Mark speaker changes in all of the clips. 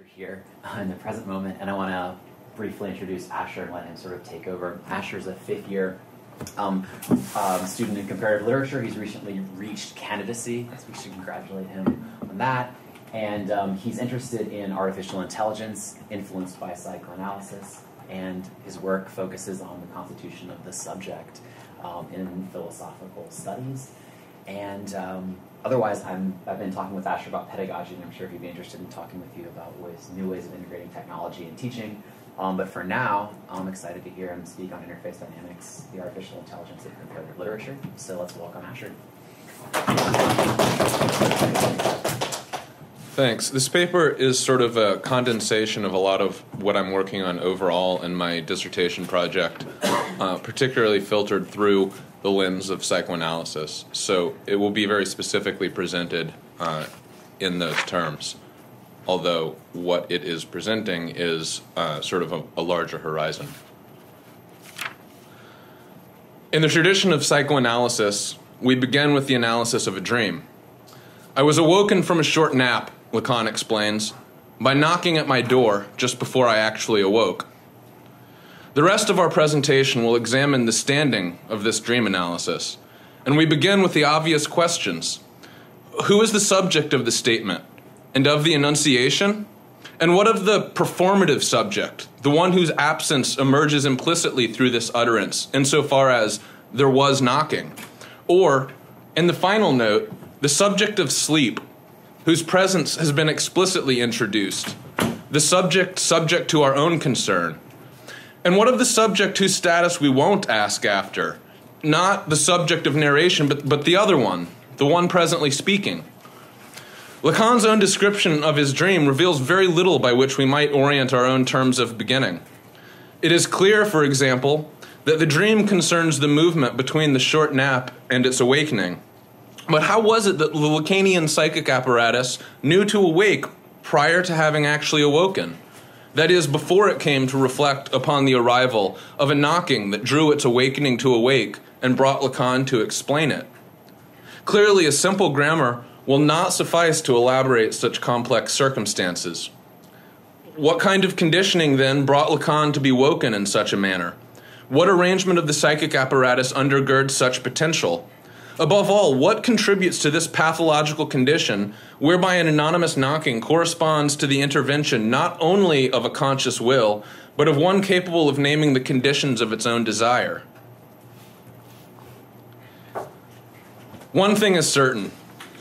Speaker 1: Asher here in the present moment, and I want to briefly introduce Asher and let him sort of take over. Asher's a fifth-year student in comparative literature. He's recently reached candidacy, so we should congratulate him on that. And he's interested in artificial intelligence, influenced by psychoanalysis, and his work focuses on the constitution of the subject in philosophical studies. And otherwise, I've been talking with Asher about pedagogy, and I'm sure he'd be interested in talking with you about new ways of integrating technology in teaching. But for now, I'm excited to hear him speak on interface dynamics, the artificial intelligence of comparative literature. So let's welcome Asher.
Speaker 2: Thanks. This paper is sort of a condensation of a lot of what I'm working on overall in my dissertation project, particularly filtered through the lens of psychoanalysis. So it will be very specifically presented in those terms, although what it is presenting is sort of a larger horizon. In the tradition of psychoanalysis, we begin with the analysis of a dream. I was awoken from a short nap, Lacan explains, by knocking at my door just before I actually awoke. The rest of our presentation will examine the standing of this dream analysis, and we begin with the obvious questions. Who is the subject of the statement and of the enunciation? And what of the performative subject, the one whose absence emerges implicitly through this utterance, insofar as there was knocking? Or, in the final note, the subject of sleep, whose presence has been explicitly introduced, the subject to our own concern. And what of the subject whose status we won't ask after? Not the subject of narration, but the other one, the one presently speaking. Lacan's own description of his dream reveals very little by which we might orient our own terms of beginning. It is clear, for example, that the dream concerns the movement between the short nap and its awakening. But how was it that the Lacanian psychic apparatus knew to awake prior to having actually awoken? That is, before it came to reflect upon the arrival of a knocking that drew its awakening to awake and brought Lacan to explain it. Clearly, a simple grammar will not suffice to elaborate such complex circumstances. What kind of conditioning, then, brought Lacan to be woken in such a manner? What arrangement of the psychic apparatus undergirds such potential? Above all, what contributes to this pathological condition whereby an anonymous knocking corresponds to the intervention not only of a conscious will, but of one capable of naming the conditions of its own desire? One thing is certain.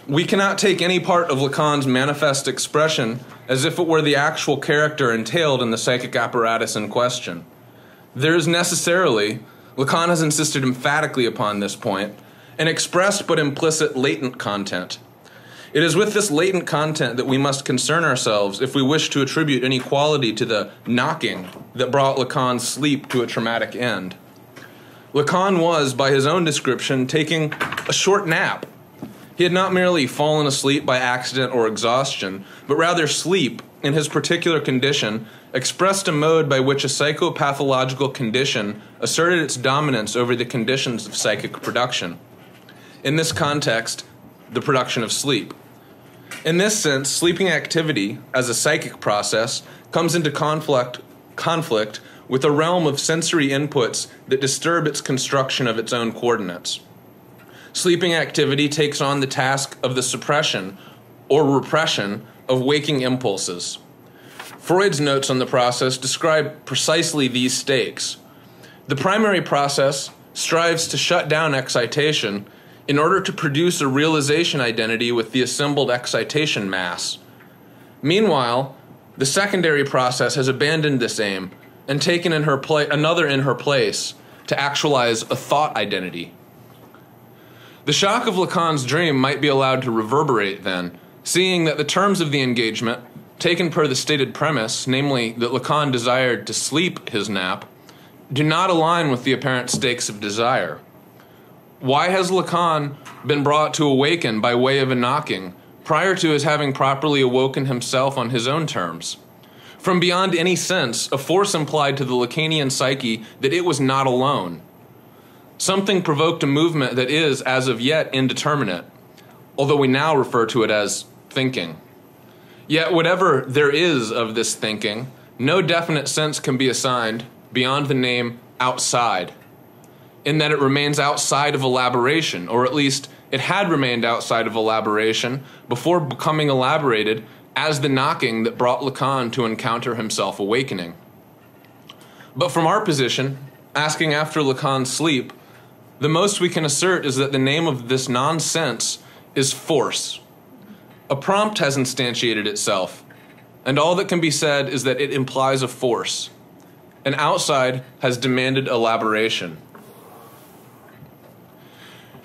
Speaker 2: We cannot take any part of Lacan's manifest expression as if it were the actual character entailed in the psychic apparatus in question. There is necessarily, Lacan has insisted emphatically upon this point, an expressed but implicit latent content. It is with this latent content that we must concern ourselves if we wish to attribute any quality to the knocking that brought Lacan's sleep to a traumatic end. Lacan was, by his own description, taking a short nap. He had not merely fallen asleep by accident or exhaustion, but rather sleep, in his particular condition, expressed a mode by which a psychopathological condition asserted its dominance over the conditions of psychic production. In this context, the production of sleep. In this sense, sleeping activity, as a psychic process, comes into conflict with a realm of sensory inputs that disturb its construction of its own coordinates. Sleeping activity takes on the task of the suppression or repression of waking impulses. Freud's notes on the process describe precisely these stakes. The primary process strives to shut down excitation in order to produce a realization identity with the assembled excitation mass. Meanwhile, the secondary process has abandoned this aim and taken another in her place to actualize a thought identity. The shock of Lacan's dream might be allowed to reverberate then, seeing that the terms of the engagement, taken per the stated premise, namely that Lacan desired to sleep his nap, do not align with the apparent stakes of desire. Why has Lacan been brought to awaken by way of a knocking prior to his having properly awoken himself on his own terms? From beyond any sense, a force implied to the Lacanian psyche that it was not alone. Something provoked a movement that is, as of yet, indeterminate, although we now refer to it as thinking. Yet whatever there is of this thinking, no definite sense can be assigned beyond the name outside, in that it remains outside of elaboration, or at least it had remained outside of elaboration before becoming elaborated as the knocking that brought Lacan to encounter himself awakening. But from our position, asking after Lacan's sleep, the most we can assert is that the name of this nonsense is force. A prompt has instantiated itself, and all that can be said is that it implies a force. An outside has demanded elaboration.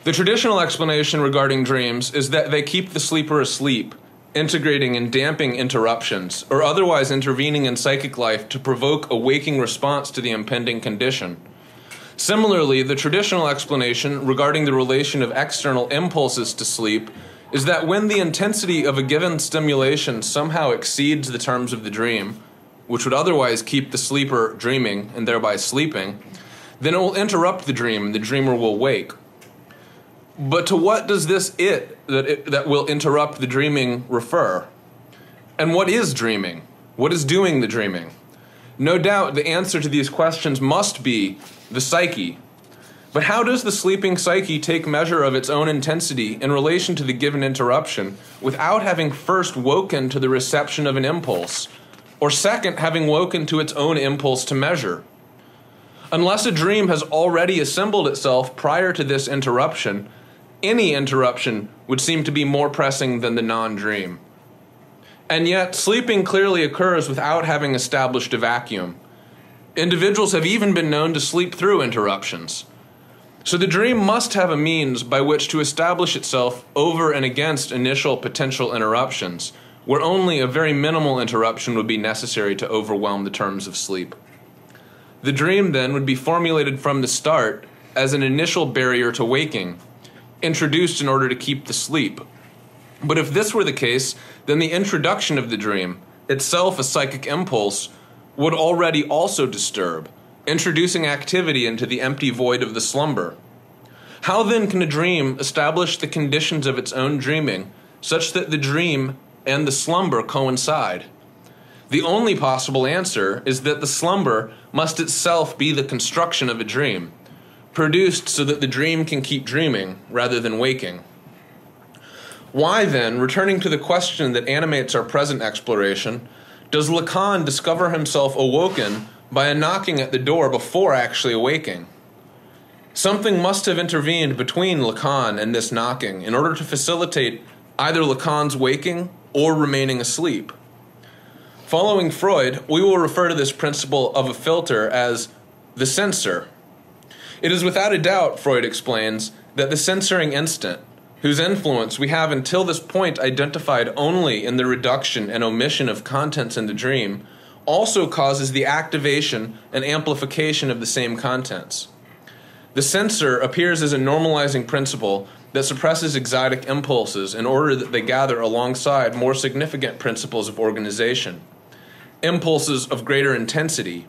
Speaker 2: The traditional explanation regarding dreams is that they keep the sleeper asleep, integrating and damping interruptions, or otherwise intervening in psychic life to provoke a waking response to the impending condition. Similarly, the traditional explanation regarding the relation of external impulses to sleep is that when the intensity of a given stimulation somehow exceeds the terms of the dream, which would otherwise keep the sleeper dreaming and thereby sleeping, then it will interrupt the dream and the dreamer will wake. But to what does this that will interrupt the dreaming refer? And what is dreaming? What is doing the dreaming? No doubt the answer to these questions must be the psyche. But how does the sleeping psyche take measure of its own intensity in relation to the given interruption without having first woken to the reception of an impulse, or second, having woken to its own impulse to measure? Unless a dream has already assembled itself prior to this interruption, any interruption would seem to be more pressing than the non-dream. And yet, sleeping clearly occurs without having established a vacuum. Individuals have even been known to sleep through interruptions. So the dream must have a means by which to establish itself over and against initial potential interruptions, where only a very minimal interruption would be necessary to overwhelm the terms of sleep. The dream, then, would be formulated from the start as an initial barrier to waking, introduced in order to keep the sleep. But if this were the case, then the introduction of the dream, itself a psychic impulse, would already also disturb, introducing activity into the empty void of the slumber. How then can a dream establish the conditions of its own dreaming such that the dream and the slumber coincide? The only possible answer is that the slumber must itself be the construction of a dream, produced so that the dream can keep dreaming rather than waking. Why then, returning to the question that animates our present exploration, does Lacan discover himself awoken by a knocking at the door before actually awaking? Something must have intervened between Lacan and this knocking in order to facilitate either Lacan's waking or remaining asleep. Following Freud, we will refer to this principle of a filter as the censor. It is without a doubt, Freud explains, that the censoring instant, whose influence we have until this point identified only in the reduction and omission of contents in the dream, also causes the activation and amplification of the same contents. The censor appears as a normalizing principle that suppresses exotic impulses in order that they gather alongside more significant principles of organization, impulses of greater intensity,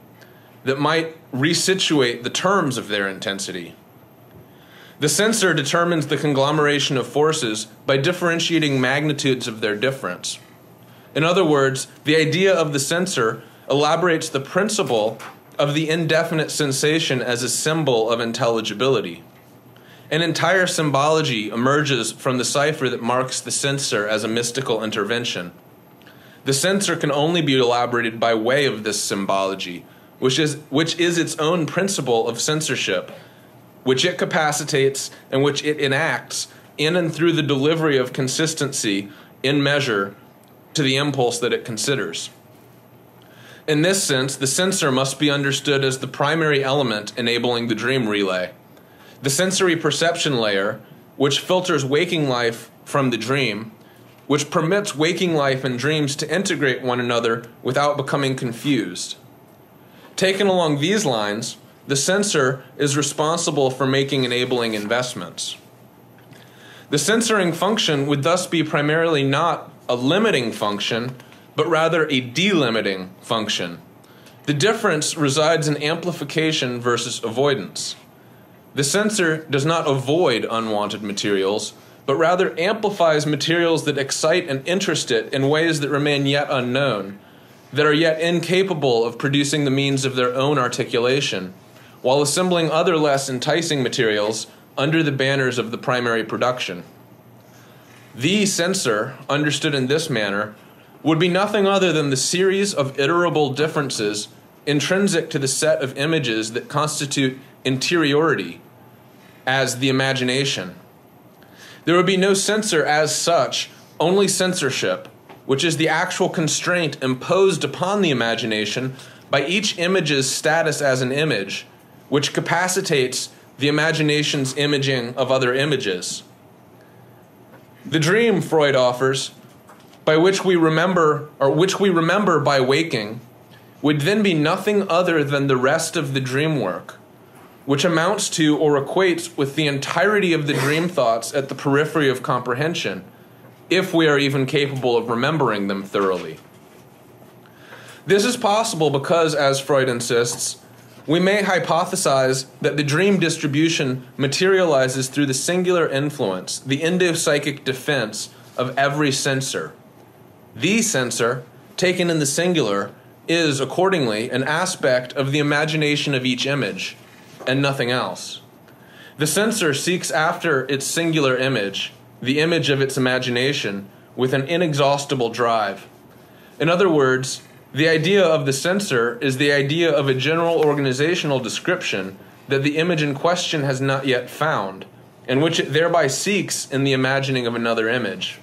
Speaker 2: that might resituate the terms of their intensity. The censor determines the conglomeration of forces by differentiating magnitudes of their difference. In other words, the idea of the censor elaborates the principle of the indefinite sensation as a symbol of intelligibility. An entire symbology emerges from the cipher that marks the censor as a mystical intervention. The censor can only be elaborated by way of this symbology, which is its own principle of censorship, which it capacitates and which it enacts in and through the delivery of consistency in measure to the impulse that it considers. In this sense, the censor must be understood as the primary element enabling the dream relay. The sensory perception layer, which filters waking life from the dream, which permits waking life and dreams to integrate one another without becoming confused. Taken along these lines, the censor is responsible for making enabling investments. The censoring function would thus be primarily not a limiting function, but rather a delimiting function. The difference resides in amplification versus avoidance. The censor does not avoid unwanted materials, but rather amplifies materials that excite and interest it in ways that remain yet unknown, that are yet incapable of producing the means of their own articulation, while assembling other less enticing materials under the banners of the primary production. The censor, understood in this manner, would be nothing other than the series of iterable differences intrinsic to the set of images that constitute interiority, as the imagination. There would be no censor as such, only censorship, which is the actual constraint imposed upon the imagination by each image's status as an image, which capacitates the imagination's imaging of other images. The dream, Freud offers, by which we remember by waking, would then be nothing other than the rest of the dream work, which amounts to or equates with the entirety of the dream thoughts at the periphery of comprehension, if we are even capable of remembering them thoroughly. This is possible because, as Freud insists, we may hypothesize that the dream distribution materializes through the singular influence, the endopsychic defense of every censor. The censor, taken in the singular, is, accordingly, an aspect of the imagination of each image, and nothing else. The censor seeks after its singular image, the image of its imagination, with an inexhaustible drive. In other words, the idea of the censor is the idea of a general organizational description that the image in question has not yet found, and which it thereby seeks in the imagining of another image.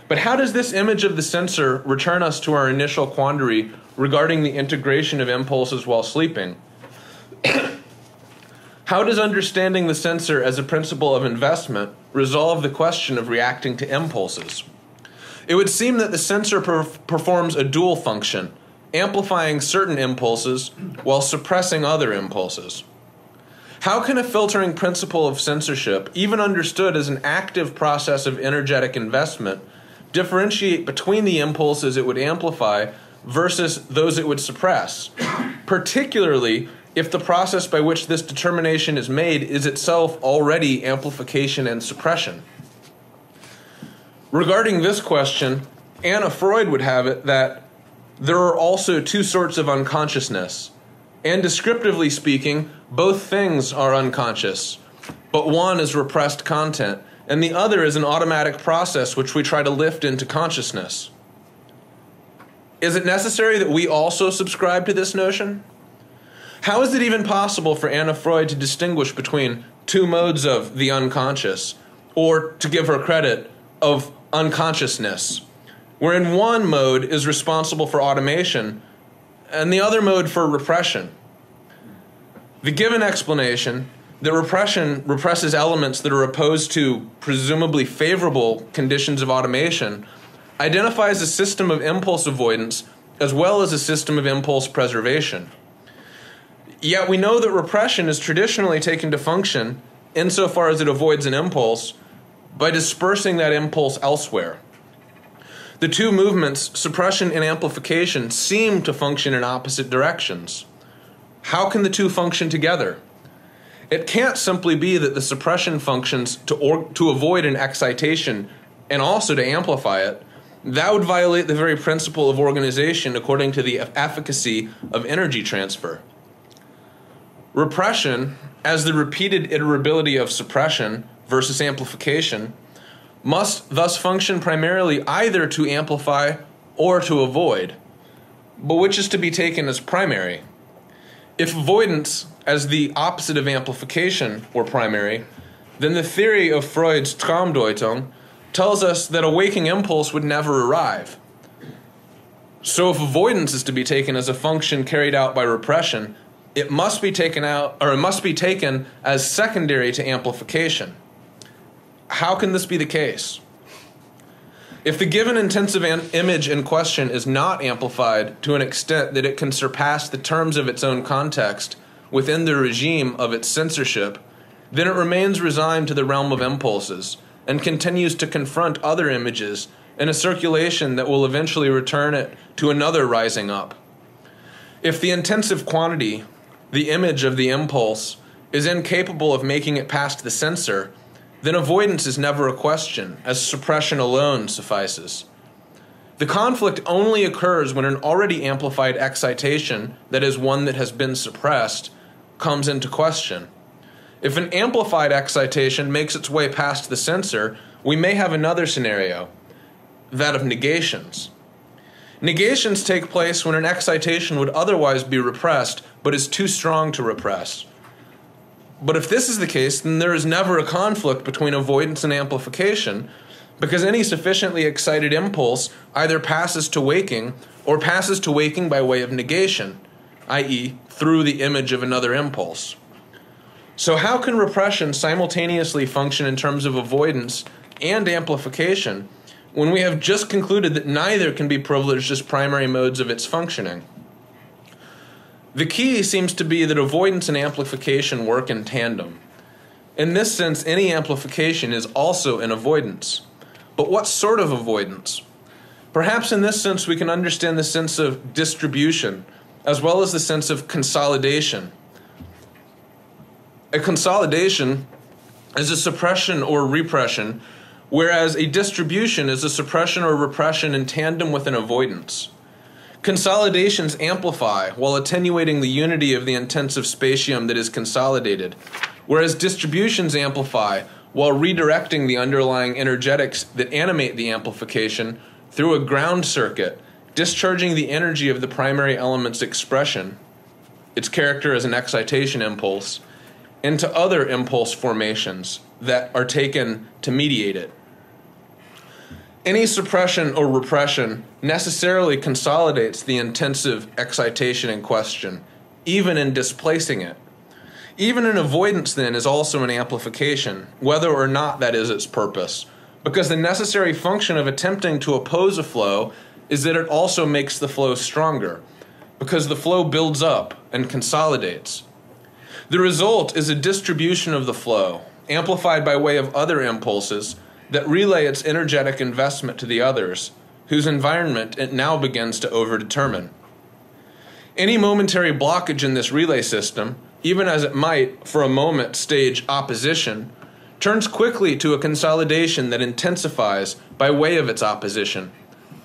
Speaker 2: But how does this image of the censor return us to our initial quandary regarding the integration of impulses while sleeping? How does understanding the censor as a principle of investment resolve the question of reacting to impulses? It would seem that the censor performs a dual function, amplifying certain impulses while suppressing other impulses. How can a filtering principle of censorship, even understood as an active process of energetic investment, differentiate between the impulses it would amplify versus those it would suppress, particularly if the process by which this determination is made is itself already amplification and suppression? Regarding this question, Anna Freud would have it that there are also two sorts of unconsciousness, and descriptively speaking, both things are unconscious, but one is repressed content, and the other is an automatic process which we try to lift into consciousness. Is it necessary that we also subscribe to this notion? How is it even possible for Anna Freud to distinguish between two modes of the unconscious, or, to give her credit, of unconsciousness, wherein one mode is responsible for automation and the other mode for repression? The given explanation that repression represses elements that are opposed to presumably favorable conditions of automation identifies a system of impulse avoidance as well as a system of impulse preservation. Yet we know that repression is traditionally taken to function, insofar as it avoids an impulse, by dispersing that impulse elsewhere. The two movements, suppression and amplification, seem to function in opposite directions. How can the two function together? It can't simply be that the suppression functions to avoid an excitation and also to amplify it. That would violate the very principle of organization according to the efficacy of energy transfer. Repression, as the repeated iterability of suppression versus amplification, must thus function primarily either to amplify or to avoid. But which is to be taken as primary? If avoidance, as the opposite of amplification, were primary, then the theory of Freud's Traumdeutung tells us that a waking impulse would never arrive. So if avoidance is to be taken as a function carried out by repression, it must be taken as secondary to amplification. How can this be the case? If the given intensive image in question is not amplified to an extent that it can surpass the terms of its own context within the regime of its censorship, then it remains resigned to the realm of impulses and continues to confront other images in a circulation that will eventually return it to another rising up. If the intensive quantity, the image of the impulse, is incapable of making it past the censor, then avoidance is never a question, as suppression alone suffices. The conflict only occurs when an already amplified excitation, that is, one that has been suppressed, comes into question. If an amplified excitation makes its way past the censor, we may have another scenario, that of negations. Negations take place when an excitation would otherwise be repressed, but is too strong to repress. But if this is the case, then there is never a conflict between avoidance and amplification, because any sufficiently excited impulse either passes to waking or passes to waking by way of negation, i.e., through the image of another impulse. So how can repression simultaneously function in terms of avoidance and amplification when we have just concluded that neither can be privileged as primary modes of its functioning? The key seems to be that avoidance and amplification work in tandem. In this sense, any amplification is also an avoidance. But what sort of avoidance? Perhaps in this sense we can understand the sense of distribution as well as the sense of consolidation. A consolidation is a suppression or repression, whereas a distribution is a suppression or repression in tandem with an avoidance. Consolidations amplify while attenuating the unity of the intensive spatium that is consolidated, whereas distributions amplify while redirecting the underlying energetics that animate the amplification through a ground circuit, discharging the energy of the primary element's expression, its character as an excitation impulse, into other impulse formations that are taken to mediate it. Any suppression or repression necessarily consolidates the intensive excitation in question, even in displacing it. Even an avoidance, then, is also an amplification, whether or not that is its purpose, because the necessary function of attempting to oppose a flow is that it also makes the flow stronger, because the flow builds up and consolidates. The result is a distribution of the flow, amplified by way of other impulses that relay its energetic investment to the others, whose environment it now begins to overdetermine. Any momentary blockage in this relay system, even as it might, for a moment, stage opposition, turns quickly to a consolidation that intensifies by way of its opposition,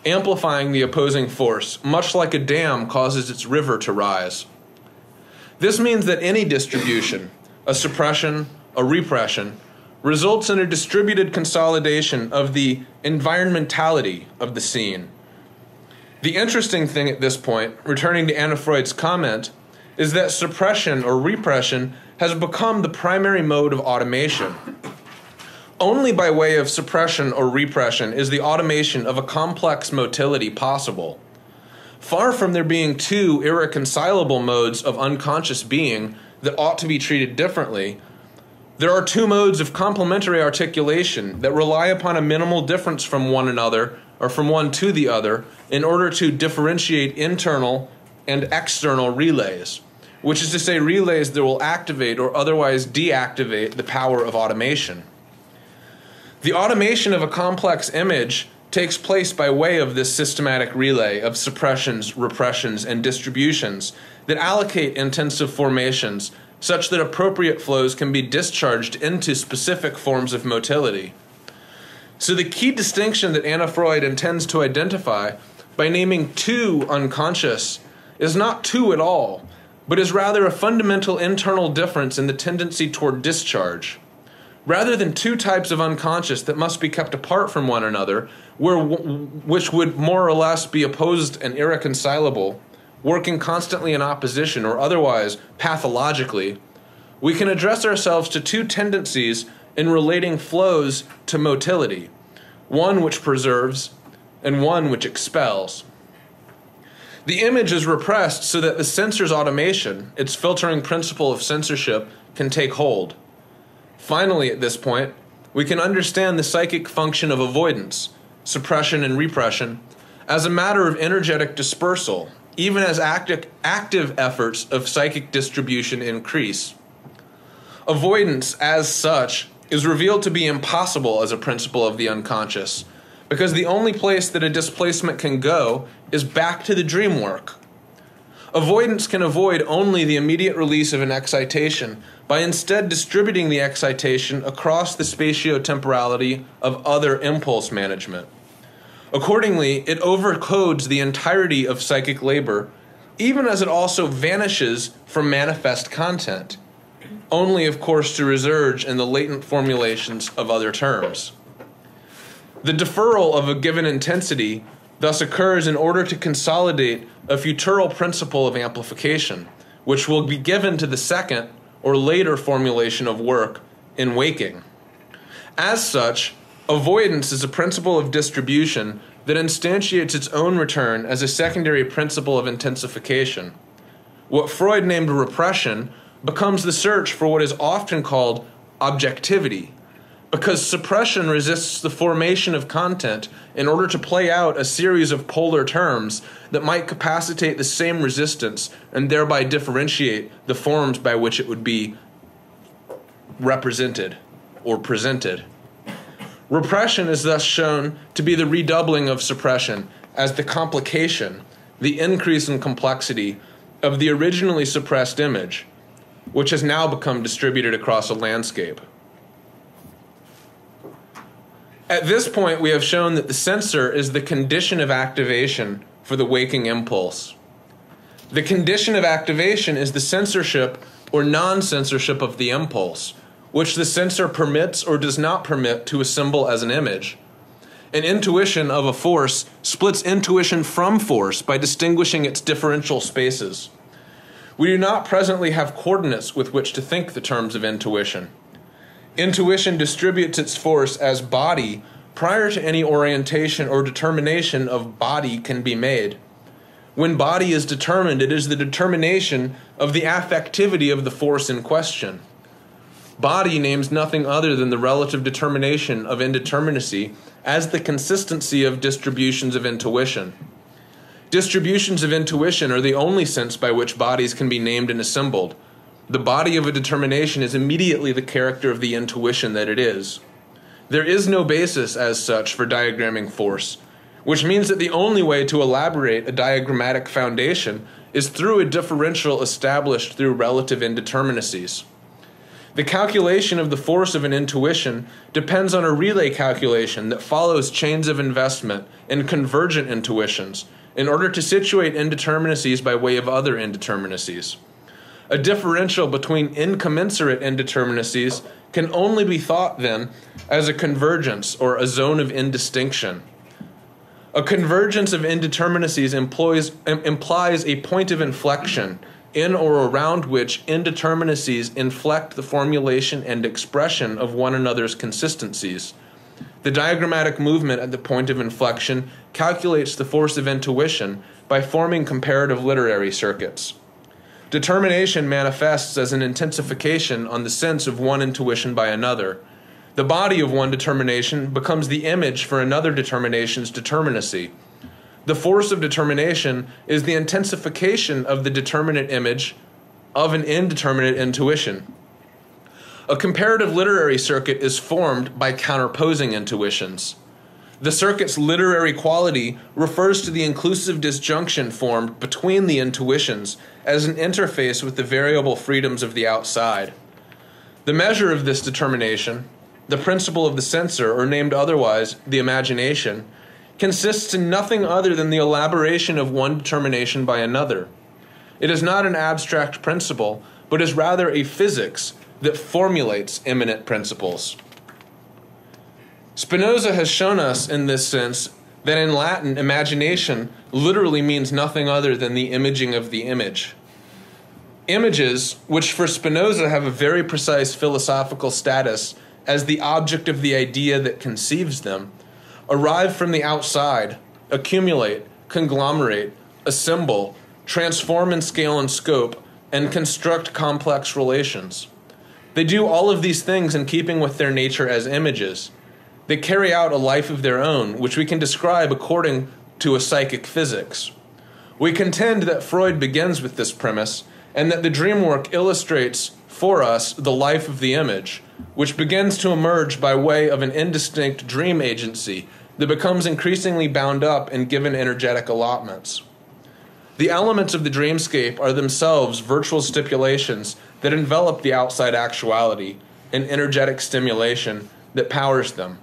Speaker 2: amplifying the opposing force, much like a dam causes its river to rise. This means that any distribution, a suppression, a repression, results in a distributed consolidation of the environmentality of the scene. The interesting thing at this point, returning to Anna Freud's comment, is that suppression or repression has become the primary mode of automation. Only by way of suppression or repression is the automation of a complex motility possible. Far from there being two irreconcilable modes of unconscious being that ought to be treated differently, there are two modes of complementary articulation that rely upon a minimal difference from one another or from one to the other in order to differentiate internal and external relays, which is to say relays that will activate or otherwise deactivate the power of automation. The automation of a complex image takes place by way of this systematic relay of suppressions, repressions, and distributions that allocate intensive formations such that appropriate flows can be discharged into specific forms of motility. So the key distinction that Anna Freud intends to identify by naming two unconscious is not two at all, but is rather a fundamental internal difference in the tendency toward discharge. Rather than two types of unconscious that must be kept apart from one another, which would more or less be opposed and irreconcilable, working constantly in opposition or otherwise pathologically, we can address ourselves to two tendencies in relating flows to motility, one which preserves and one which expels. The image is repressed so that the sensor's automation, its filtering principle of censorship, can take hold. Finally, at this point, we can understand the psychic function of avoidance, suppression and repression, as a matter of energetic dispersal, even as active efforts of psychic distribution increase. Avoidance, as such, is revealed to be impossible as a principle of the unconscious, because the only place that a displacement can go is back to the dream work. Avoidance can avoid only the immediate release of an excitation by instead distributing the excitation across the spatiotemporality of other impulse management. Accordingly, it overcodes the entirety of psychic labor, even as it also vanishes from manifest content, only, of course, to resurge in the latent formulations of other terms. The deferral of a given intensity thus occurs in order to consolidate a futural principle of amplification, which will be given to the second or later formulation of work in waking. As such, avoidance is a principle of distribution that instantiates its own return as a secondary principle of intensification. What Freud named repression becomes the search for what is often called objectivity, because suppression resists the formation of content in order to play out a series of polar terms that might capacitate the same resistance and thereby differentiate the forms by which it would be represented or presented. Repression is thus shown to be the redoubling of suppression as the complication, the increase in complexity of the originally suppressed image, which has now become distributed across a landscape. At this point, we have shown that the censor is the condition of activation for the waking impulse. The condition of activation is the censorship or non-censorship of the impulse, which the censor permits or does not permit to assemble as an image. An intuition of a force splits intuition from force by distinguishing its differential spaces. We do not presently have coordinates with which to think the terms of intuition. Intuition distributes its force as body prior to any orientation or determination of body can be made. When body is determined, it is the determination of the affectivity of the force in question. Body names nothing other than the relative determination of indeterminacy as the consistency of distributions of intuition. Distributions of intuition are the only sense by which bodies can be named and assembled. The body of a determination is immediately the character of the intuition that it is. There is no basis as such for diagramming force, which means that the only way to elaborate a diagrammatic foundation is through a differential established through relative indeterminacies. The calculation of the force of an intuition depends on a relay calculation that follows chains of investment in convergent intuitions in order to situate indeterminacies by way of other indeterminacies. A differential between incommensurate indeterminacies can only be thought then as a convergence or a zone of indistinction. A convergence of indeterminacies implies a point of inflection in or around which indeterminacies inflect the formulation and expression of one another's consistencies. The diagrammatic movement at the point of inflection calculates the force of intuition by forming comparative literary circuits. Determination manifests as an intensification on the sense of one intuition by another. The body of one determination becomes the image for another determination's determinacy. The force of determination is the intensification of the determinate image of an indeterminate intuition. A comparative literary circuit is formed by counterposing intuitions. The circuit's literary quality refers to the inclusive disjunction formed between the intuitions as an interface with the variable freedoms of the outside. The measure of this determination, the principle of the censor, or named otherwise, the imagination, consists in nothing other than the elaboration of one determination by another. It is not an abstract principle, but is rather a physics that formulates immanent principles. Spinoza has shown us in this sense that in Latin, imagination literally means nothing other than the imaging of the image. Images, which for Spinoza have a very precise philosophical status as the object of the idea that conceives them, arrive from the outside, accumulate, conglomerate, assemble, transform in scale and scope, and construct complex relations. They do all of these things in keeping with their nature as images. They carry out a life of their own, which we can describe according to a psychic physics. We contend that Freud begins with this premise, and that the dream work illustrates for us the life of the image, which begins to emerge by way of an indistinct dream agency that becomes increasingly bound up in given energetic allotments. The elements of the dreamscape are themselves virtual stipulations that envelop the outside actuality, an energetic stimulation that powers them.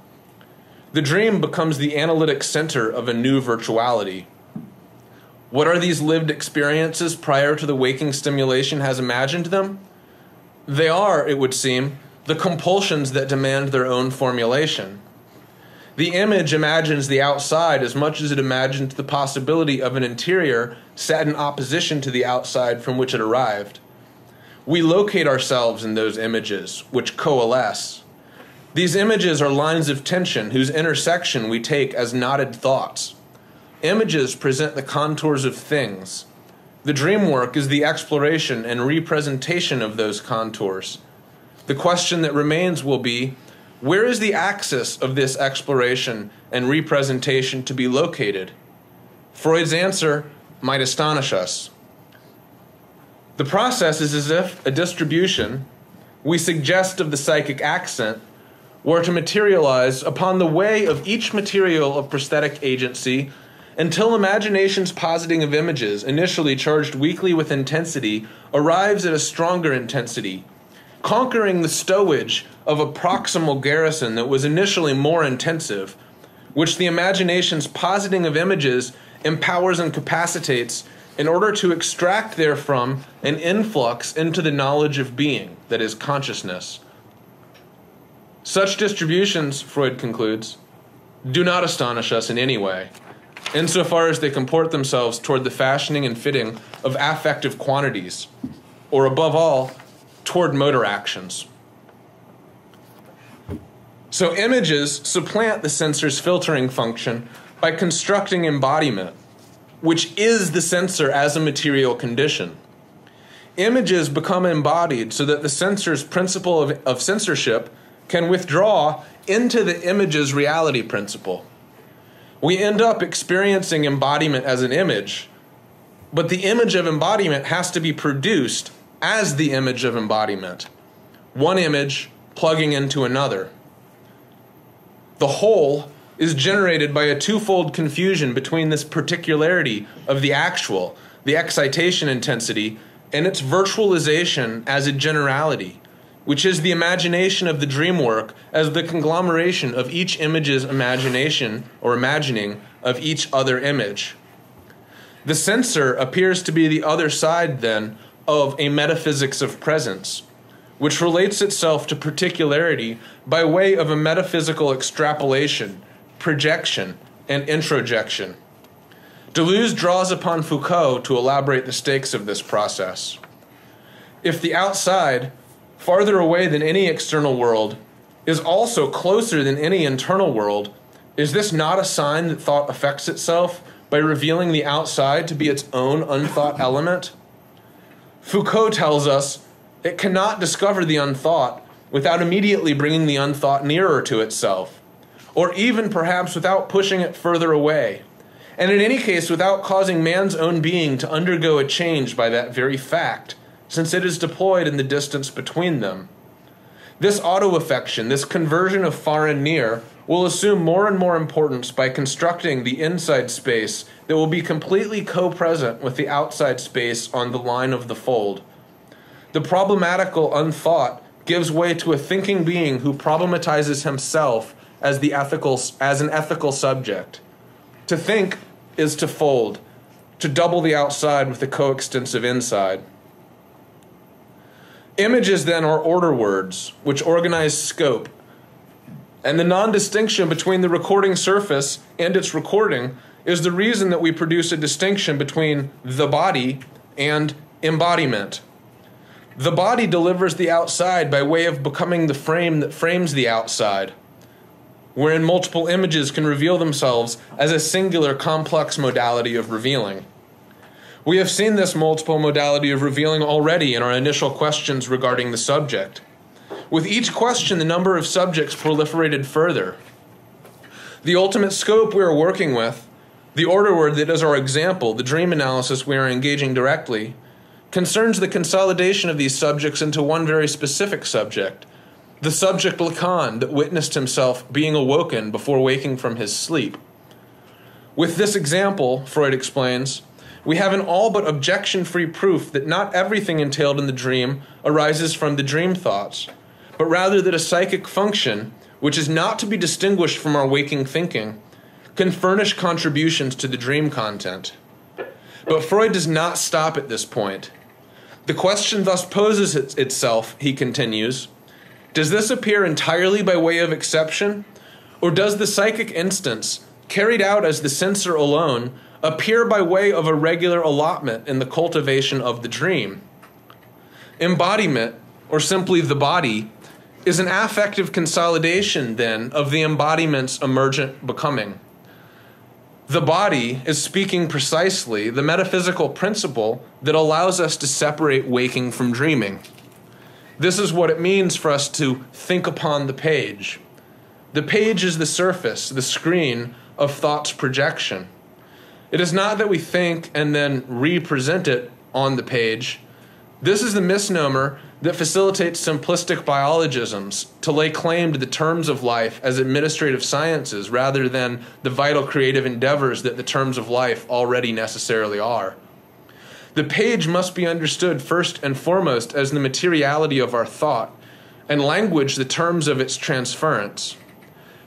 Speaker 2: The dream becomes the analytic center of a new virtuality. What are these lived experiences prior to the waking stimulation has imagined them? They are, it would seem, the compulsions that demand their own formulation. The image imagines the outside as much as it imagines the possibility of an interior set in opposition to the outside from which it arrived. We locate ourselves in those images, which coalesce. These images are lines of tension whose intersection we take as knotted thoughts. Images present the contours of things. The dream work is the exploration and representation of those contours. The question that remains will be, where is the axis of this exploration and representation to be located? Freud's answer might astonish us. The process is as if a distribution we suggest of the psychic accent were to materialize upon the way of each material of prosthetic agency until imagination's positing of images, initially charged weakly with intensity, arrives at a stronger intensity, conquering the stowage of a proximal garrison that was initially more intensive, which the imagination's positing of images empowers and capacitates in order to extract therefrom an influx into the knowledge of being, that is, consciousness. Such distributions, Freud concludes, do not astonish us in any way, insofar as they comport themselves toward the fashioning and fitting of affective quantities, or above all, toward motor actions. So images supplant the sensor's filtering function by constructing embodiment, which is the sensor as a material condition. Images become embodied so that the sensor's principle of censorship can withdraw into the image's reality principle. We end up experiencing embodiment as an image, but the image of embodiment has to be produced as the image of embodiment, one image plugging into another. The whole is generated by a twofold confusion between this particularity of the actual, the excitation intensity, and its virtualization as a generality, which is the imagination of the dream work as the conglomeration of each image's imagination or imagining of each other image. The sensor appears to be the other side, then, of a metaphysics of presence, which relates itself to particularity by way of a metaphysical extrapolation, projection, and introjection. Deleuze draws upon Foucault to elaborate the stakes of this process. If the outside, farther away than any external world, is also closer than any internal world, is this not a sign that thought affects itself by revealing the outside to be its own unthought element? Foucault tells us it cannot discover the unthought without immediately bringing the unthought nearer to itself, or even perhaps without pushing it further away, and in any case without causing man's own being to undergo a change by that very fact, since it is deployed in the distance between them. This auto-affection, this conversion of far and near, will assume more and more importance by constructing the inside space that will be completely co-present with the outside space on the line of the fold. The problematical unthought gives way to a thinking being who problematizes himself as an ethical subject. To think is to fold, to double the outside with the coextensive inside. Images, then, are order words, which organize scope, and the non-distinction between the recording surface and its recording is the reason that we produce a distinction between the body and embodiment. The body delivers the outside by way of becoming the frame that frames the outside, wherein multiple images can reveal themselves as a singular complex modality of revealing. We have seen this multiple modality of revealing already in our initial questions regarding the subject. With each question, the number of subjects proliferated further. The ultimate scope we are working with, the order word that is our example, the dream analysis we are engaging directly, concerns the consolidation of these subjects into one very specific subject, the subject Lacan that witnessed himself being awoken before waking from his sleep. With this example, Freud explains, we have an all but objection-free proof that not everything entailed in the dream arises from the dream thoughts, but rather that a psychic function, which is not to be distinguished from our waking thinking, can furnish contributions to the dream content. But Freud does not stop at this point. The question thus poses itself, he continues, does this appear entirely by way of exception, or does the psychic instance, carried out as the censor alone, appear by way of a regular allotment in the cultivation of the dream? Embodiment, or simply the body, is an affective consolidation, then, of the embodiment's emergent becoming. The body is speaking precisely the metaphysical principle that allows us to separate waking from dreaming. This is what it means for us to think upon the page. The page is the surface, the screen of thought's projection. It is not that we think and then represent it on the page. This is the misnomer that facilitates simplistic biologisms to lay claim to the terms of life as administrative sciences rather than the vital creative endeavors that the terms of life already necessarily are. The page must be understood first and foremost as the materiality of our thought, and language the terms of its transference.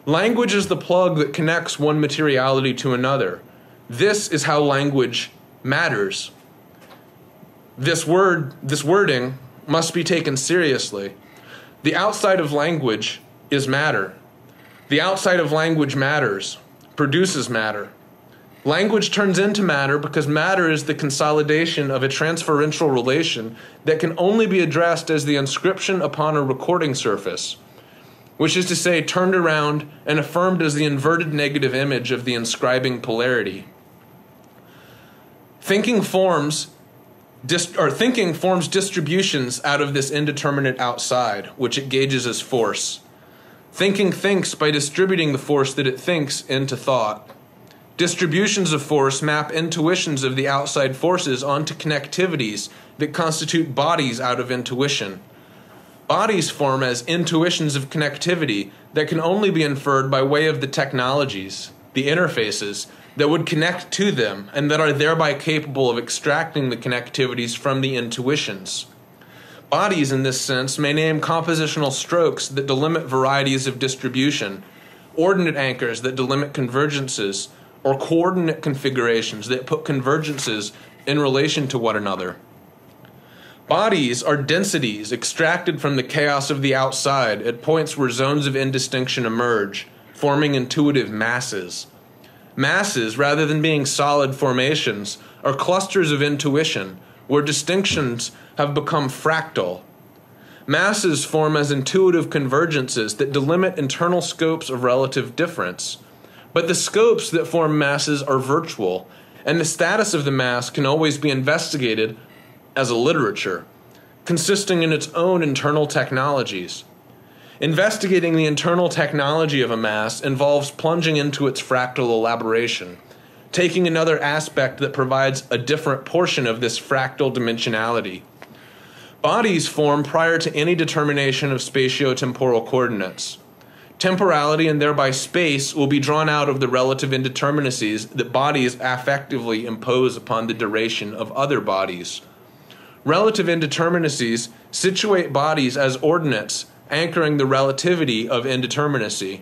Speaker 2: Language is the plug that connects one materiality to another. This is how language matters. This wording must be taken seriously. The outside of language is matter. The outside of language matters, produces matter. Language turns into matter because matter is the consolidation of a transferential relation that can only be addressed as the inscription upon a recording surface, which is to say turned around and affirmed as the inverted negative image of the inscribing polarity. Thinking forms distributions out of this indeterminate outside, which it gauges as force. Thinking thinks by distributing the force that it thinks into thought. Distributions of force map intuitions of the outside forces onto connectivities that constitute bodies out of intuition. Bodies form as intuitions of connectivity that can only be inferred by way of the technologies, the interfaces, that would connect to them and that are thereby capable of extracting the connectivities from the intuitions. Bodies, in this sense, may name compositional strokes that delimit varieties of distribution, ordinate anchors that delimit convergences, or coordinate configurations that put convergences in relation to one another. Bodies are densities extracted from the chaos of the outside at points where zones of indistinction emerge, forming intuitive masses. Masses, rather than being solid formations, are clusters of intuition, where distinctions have become fractal. Masses form as intuitive convergences that delimit internal scopes of relative difference. But the scopes that form masses are virtual, and the status of the mass can always be investigated as a literature, consisting in its own internal technologies. Investigating the internal technology of a mass involves plunging into its fractal elaboration, taking another aspect that provides a different portion of this fractal dimensionality. Bodies form prior to any determination of spatio-temporal coordinates. Temporality and thereby space will be drawn out of the relative indeterminacies that bodies affectively impose upon the duration of other bodies. Relative indeterminacies situate bodies as ordinates, anchoring the relativity of indeterminacy.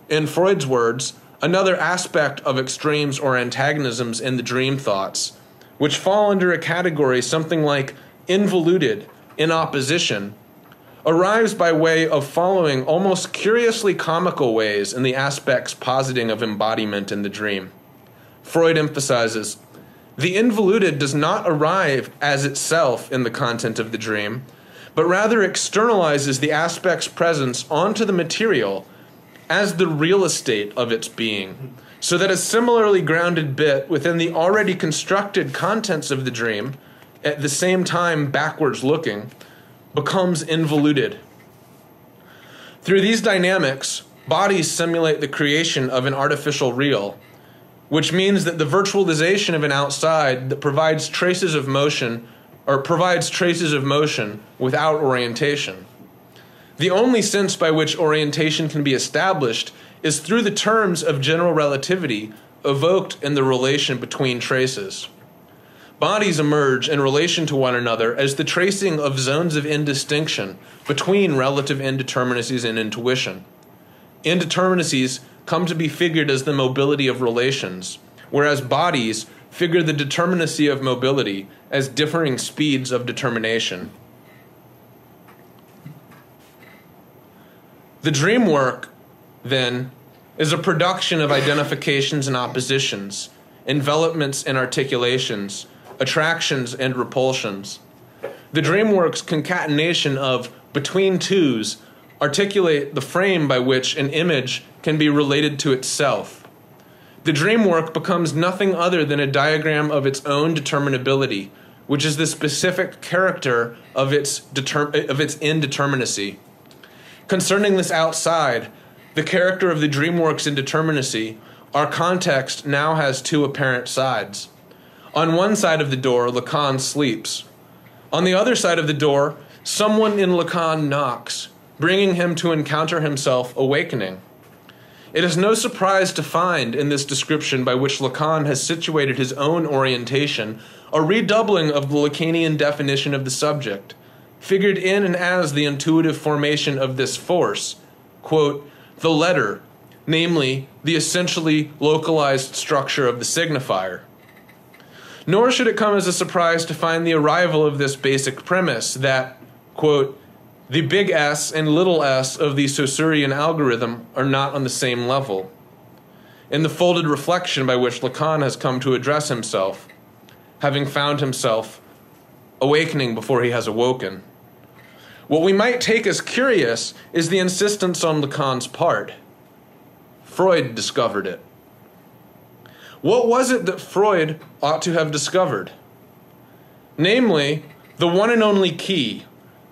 Speaker 2: In Freud's words, another aspect of extremes or antagonisms in the dream thoughts, which fall under a category something like involuted, in opposition, arrives by way of following almost curiously comical ways in the aspects positing of embodiment in the dream. Freud emphasizes, the involuted does not arrive as itself in the content of the dream, but rather externalizes the aspect's presence onto the material as the real estate of its being, so that a similarly grounded bit within the already constructed contents of the dream, at the same time backwards looking, becomes involuted. Through these dynamics, bodies simulate the creation of an artificial real, which means that the virtualization of an outside that provides traces of motion without orientation. The only sense by which orientation can be established is through the terms of general relativity evoked in the relation between traces. bodies emerge in relation to one another as the tracing of zones of indistinction between relative indeterminacies and intuition. Indeterminacies come to be figured as the mobility of relations, whereas bodies figure the determinacy of mobility as differing speeds of determination. The dream work, then, is a production of identifications and oppositions, envelopments and articulations, attractions and repulsions. The dream work's concatenation of between twos articulate the frame by which an image can be related to itself. The dream work becomes nothing other than a diagram of its own determinability, which is the specific character of its indeterminacy. Concerning this outside, the character of the dream work's indeterminacy, our context now has two apparent sides. On one side of the door, Lacan sleeps. On the other side of the door, someone in Lacan knocks, bringing him to encounter himself awakening. It is no surprise to find in this description by which Lacan has situated his own orientation a redoubling of the Lacanian definition of the subject, figured in and as the intuitive formation of this force, quote, the letter, namely, the essentially localized structure of the signifier. Nor should it come as a surprise to find the arrival of this basic premise that, quote, the big S and little s of the Saussurean algorithm are not on the same level, in the folded reflection by which Lacan has come to address himself, having found himself awakening before he has awoken. What we might take as curious is the insistence on Lacan's part. Freud discovered it. What was it that Freud ought to have discovered? Namely, the one and only key,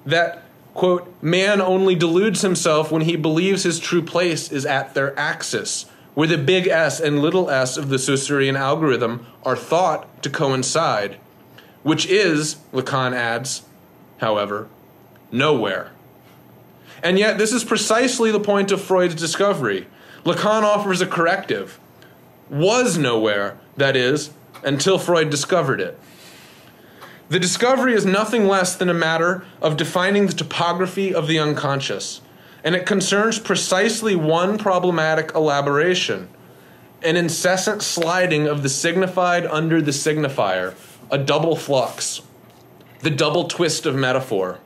Speaker 2: that, quote, man only deludes himself when he believes his true place is at their axis, where the big S and little s of the Saussurean algorithm are thought to coincide, which is, Lacan adds, however, nowhere. And yet this is precisely the point of Freud's discovery. Lacan offers a corrective. Was nowhere, that is, until Freud discovered it. The discovery is nothing less than a matter of defining the topography of the unconscious, and it concerns precisely one problematic elaboration, an incessant sliding of the signified under the signifier, a double flux, the double twist of metaphor.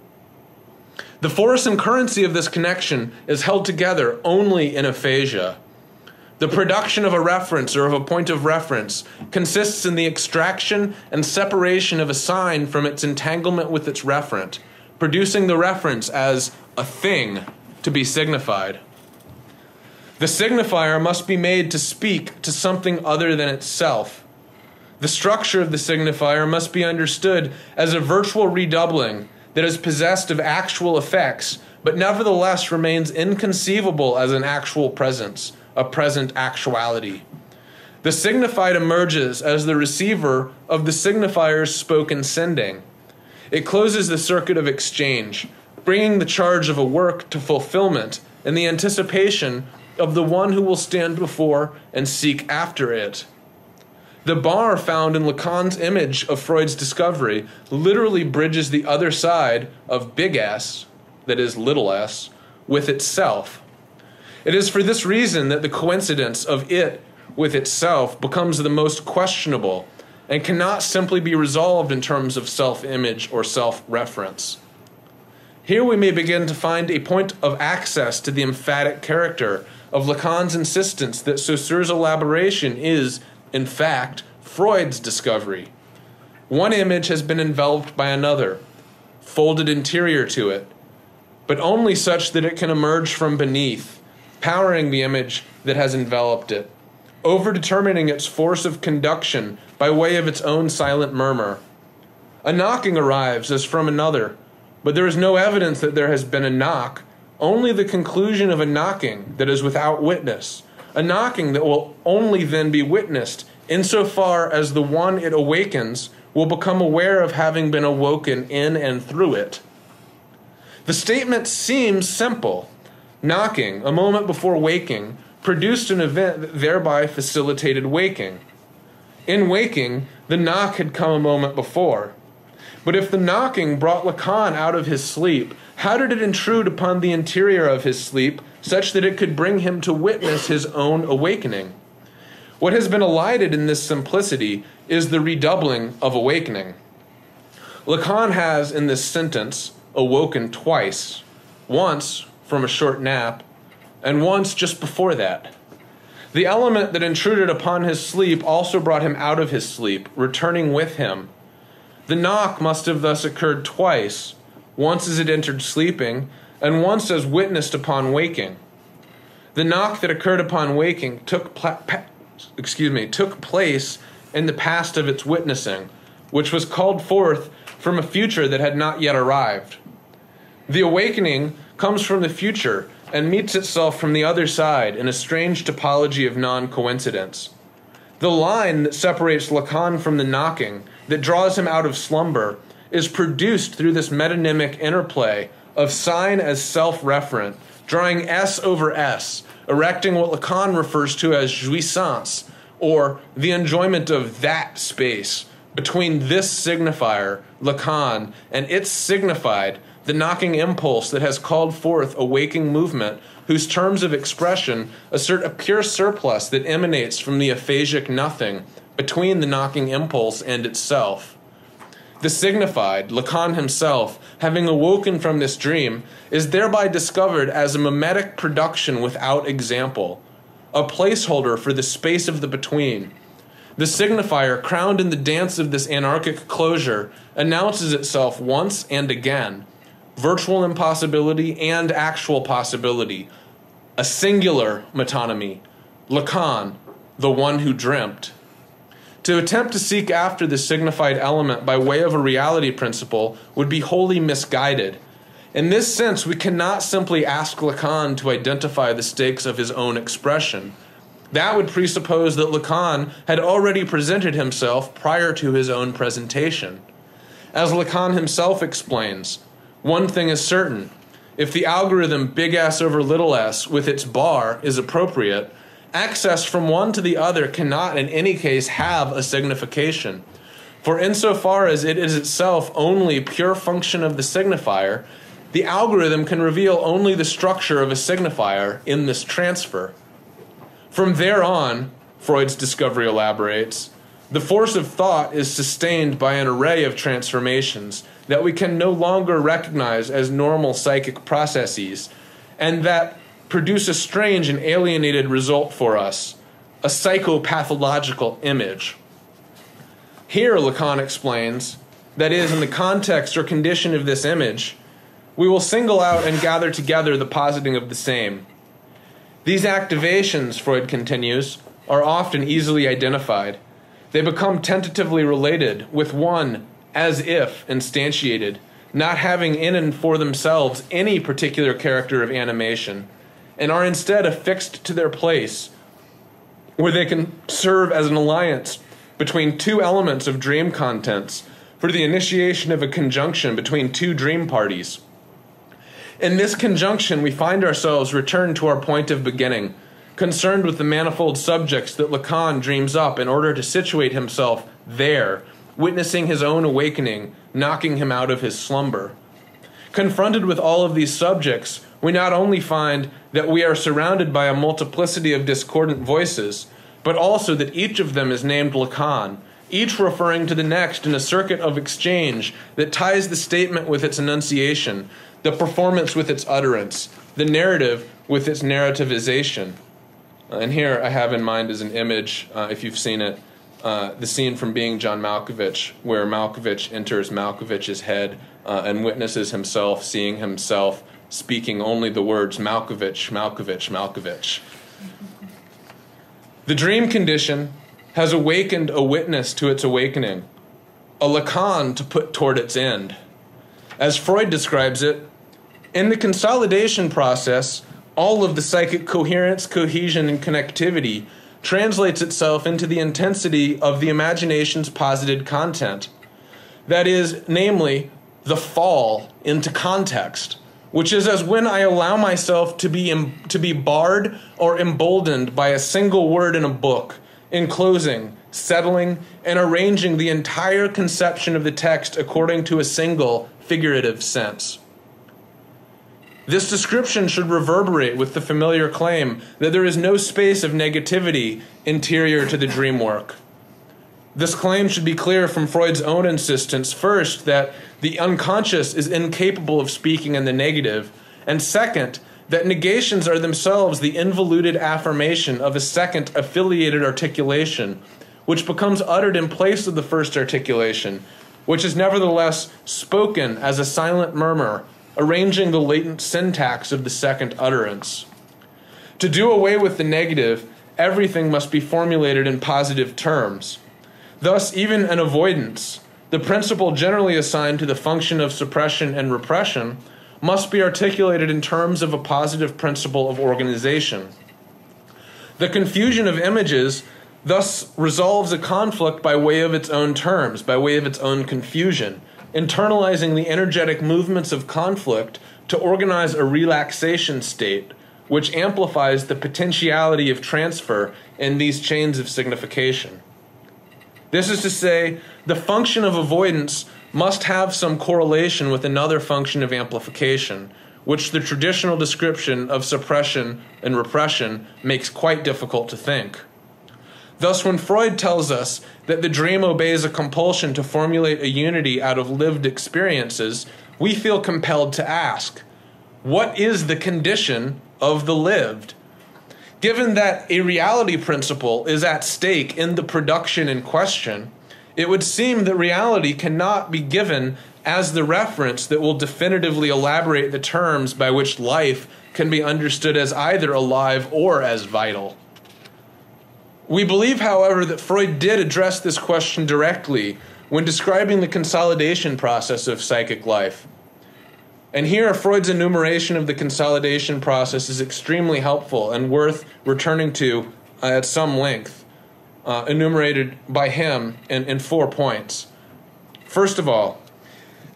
Speaker 2: The force and currency of this connection is held together only in aphasia. The production of a reference or of a point of reference consists in the extraction and separation of a sign from its entanglement with its referent, producing the reference as a thing to be signified. The signifier must be made to speak to something other than itself. The structure of the signifier must be understood as a virtual redoubling that is possessed of actual effects, but nevertheless remains inconceivable as an actual presence, a present actuality. The signified emerges as the receiver of the signifier's spoken sending. It closes the circuit of exchange, bringing the charge of a work to fulfillment in the anticipation of the one who will stand before and seek after it. The bar found in Lacan's image of Freud's discovery literally bridges the other side of big S, that is little s, with itself. It is for this reason that the coincidence of it with itself becomes the most questionable and cannot simply be resolved in terms of self-image or self-reference. Here we may begin to find a point of access to the emphatic character of Lacan's insistence that Saussure's elaboration is, in fact, Freud's discovery. One image has been enveloped by another, folded interior to it, but only such that it can emerge from beneath, powering the image that has enveloped it, overdetermining its force of conduction by way of its own silent murmur. A knocking arrives as from another, but there is no evidence that there has been a knock, only the conclusion of a knocking that is without witness, a knocking that will only then be witnessed insofar as the one it awakens will become aware of having been awoken in and through it. The statement seems simple. Knocking, a moment before waking, produced an event that thereby facilitated waking. In waking, the knock had come a moment before. But if the knocking brought Lacan out of his sleep, how did it intrude upon the interior of his sleep such that it could bring him to witness his own awakening? What has been elided in this simplicity is the redoubling of awakening. Lacan has, in this sentence, awoken twice, once from a short nap, and once just before that. The element that intruded upon his sleep also brought him out of his sleep, returning with him. The knock must have thus occurred twice, once as it entered sleeping, and once as witnessed upon waking. The knock that occurred upon waking took place in the past of its witnessing, which was called forth from a future that had not yet arrived. The awakening comes from the future and meets itself from the other side in a strange topology of non-coincidence. The line that separates Lacan from the knocking, that draws him out of slumber, is produced through this metonymic interplay of sign as self-referent, drawing S over S, erecting what Lacan refers to as jouissance, or the enjoyment of that space, between this signifier, Lacan, and its signified, the knocking impulse that has called forth a waking movement whose terms of expression assert a pure surplus that emanates from the aphasic nothing between the knocking impulse and itself. The signified, Lacan himself, having awoken from this dream, is thereby discovered as a mimetic production without example, a placeholder for the space of the between. The signifier, crowned in the dance of this anarchic closure, announces itself once and again, virtual impossibility and actual possibility, a singular metonymy, Lacan, the one who dreamt. To attempt to seek after the signified element by way of a reality principle would be wholly misguided. In this sense, we cannot simply ask Lacan to identify the stakes of his own expression. That would presuppose that Lacan had already presented himself prior to his own presentation. As Lacan himself explains, one thing is certain: if the algorithm big S over little s with its bar is appropriate, access from one to the other cannot in any case have a signification. For insofar as it is itself only pure function of the signifier, the algorithm can reveal only the structure of a signifier in this transfer. From there on, Freud's discovery elaborates, the force of thought is sustained by an array of transformations that we can no longer recognize as normal psychic processes, and that produce a strange and alienated result for us, a psychopathological image. Here, Lacan explains, that is, in the context or condition of this image, we will single out and gather together the positing of the same. These activations, Freud continues, are often easily identified. They become tentatively related with one as if instantiated, not having in and for themselves any particular character of animation, and are instead affixed to their place, where they can serve as an alliance between two elements of dream contents for the initiation of a conjunction between two dream parties. In this conjunction, we find ourselves returned to our point of beginning, concerned with the manifold subjects that Lacan dreams up in order to situate himself there, witnessing his own awakening, knocking him out of his slumber. Confronted with all of these subjects, we not only find that we are surrounded by a multiplicity of discordant voices, but also that each of them is named Lacan, each referring to the next in a circuit of exchange that ties the statement with its enunciation, the performance with its utterance, the narrative with its narrativization. And here I have in mind as an image, if you've seen it, the scene from Being John Malkovich, where Malkovich enters Malkovich's head and witnesses himself, seeing himself, speaking only the words Malkovich, Malkovich, Malkovich. The dream condition has awakened a witness to its awakening, a Lacan to put toward its end. As Freud describes it, in the consolidation process, all of the psychic coherence, cohesion, and connectivity translates itself into the intensity of the imagination's posited content. That is, namely, the fall into context, which is as when I allow myself to be barred or emboldened by a single word in a book, enclosing, settling, and arranging the entire conception of the text according to a single figurative sense. This description should reverberate with the familiar claim that there is no space of negativity interior to the dream work. This claim should be clear from Freud's own insistence, first, that the unconscious is incapable of speaking in the negative, and second, that negations are themselves the involuted affirmation of a second affiliated articulation, which becomes uttered in place of the first articulation, which is nevertheless spoken as a silent murmur, arranging the latent syntax of the second utterance. To do away with the negative, everything must be formulated in positive terms. Thus, even an avoidance, the principle generally assigned to the function of suppression and repression, must be articulated in terms of a positive principle of organization. The confusion of images thus resolves a conflict by way of its own terms, by way of its own confusion, internalizing the energetic movements of conflict to organize a relaxation state, which amplifies the potentiality of transfer in these chains of signification. This is to say, the function of avoidance must have some correlation with another function of amplification, which the traditional description of suppression and repression makes quite difficult to think. Thus, when Freud tells us that the dream obeys a compulsion to formulate a unity out of lived experiences, we feel compelled to ask, what is the condition of the lived? Given that a reality principle is at stake in the production in question, it would seem that reality cannot be given as the reference that will definitively elaborate the terms by which life can be understood as either alive or as vital. We believe, however, that Freud did address this question directly when describing the consolidation process of psychic life. And here, Freud's enumeration of the consolidation process is extremely helpful and worth returning to at some length, enumerated by him in 4 points. First of all,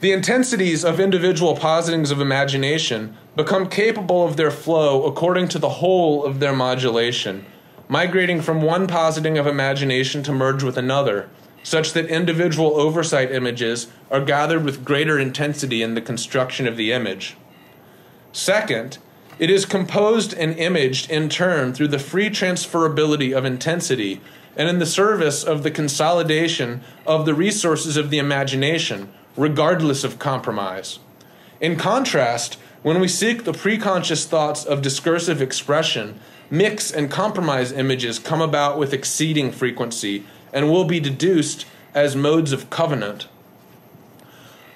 Speaker 2: the intensities of individual positings of imagination become capable of their flow according to the whole of their modulation, migrating from one positing of imagination to merge with another, such that individual oversight images are gathered with greater intensity in the construction of the image. Second, it is composed and imaged in turn through the free transferability of intensity and in the service of the consolidation of the resources of the imagination, regardless of compromise. In contrast, when we seek the preconscious thoughts of discursive expression, mix and compromise images come about with exceeding frequency and will be deduced as modes of covenant.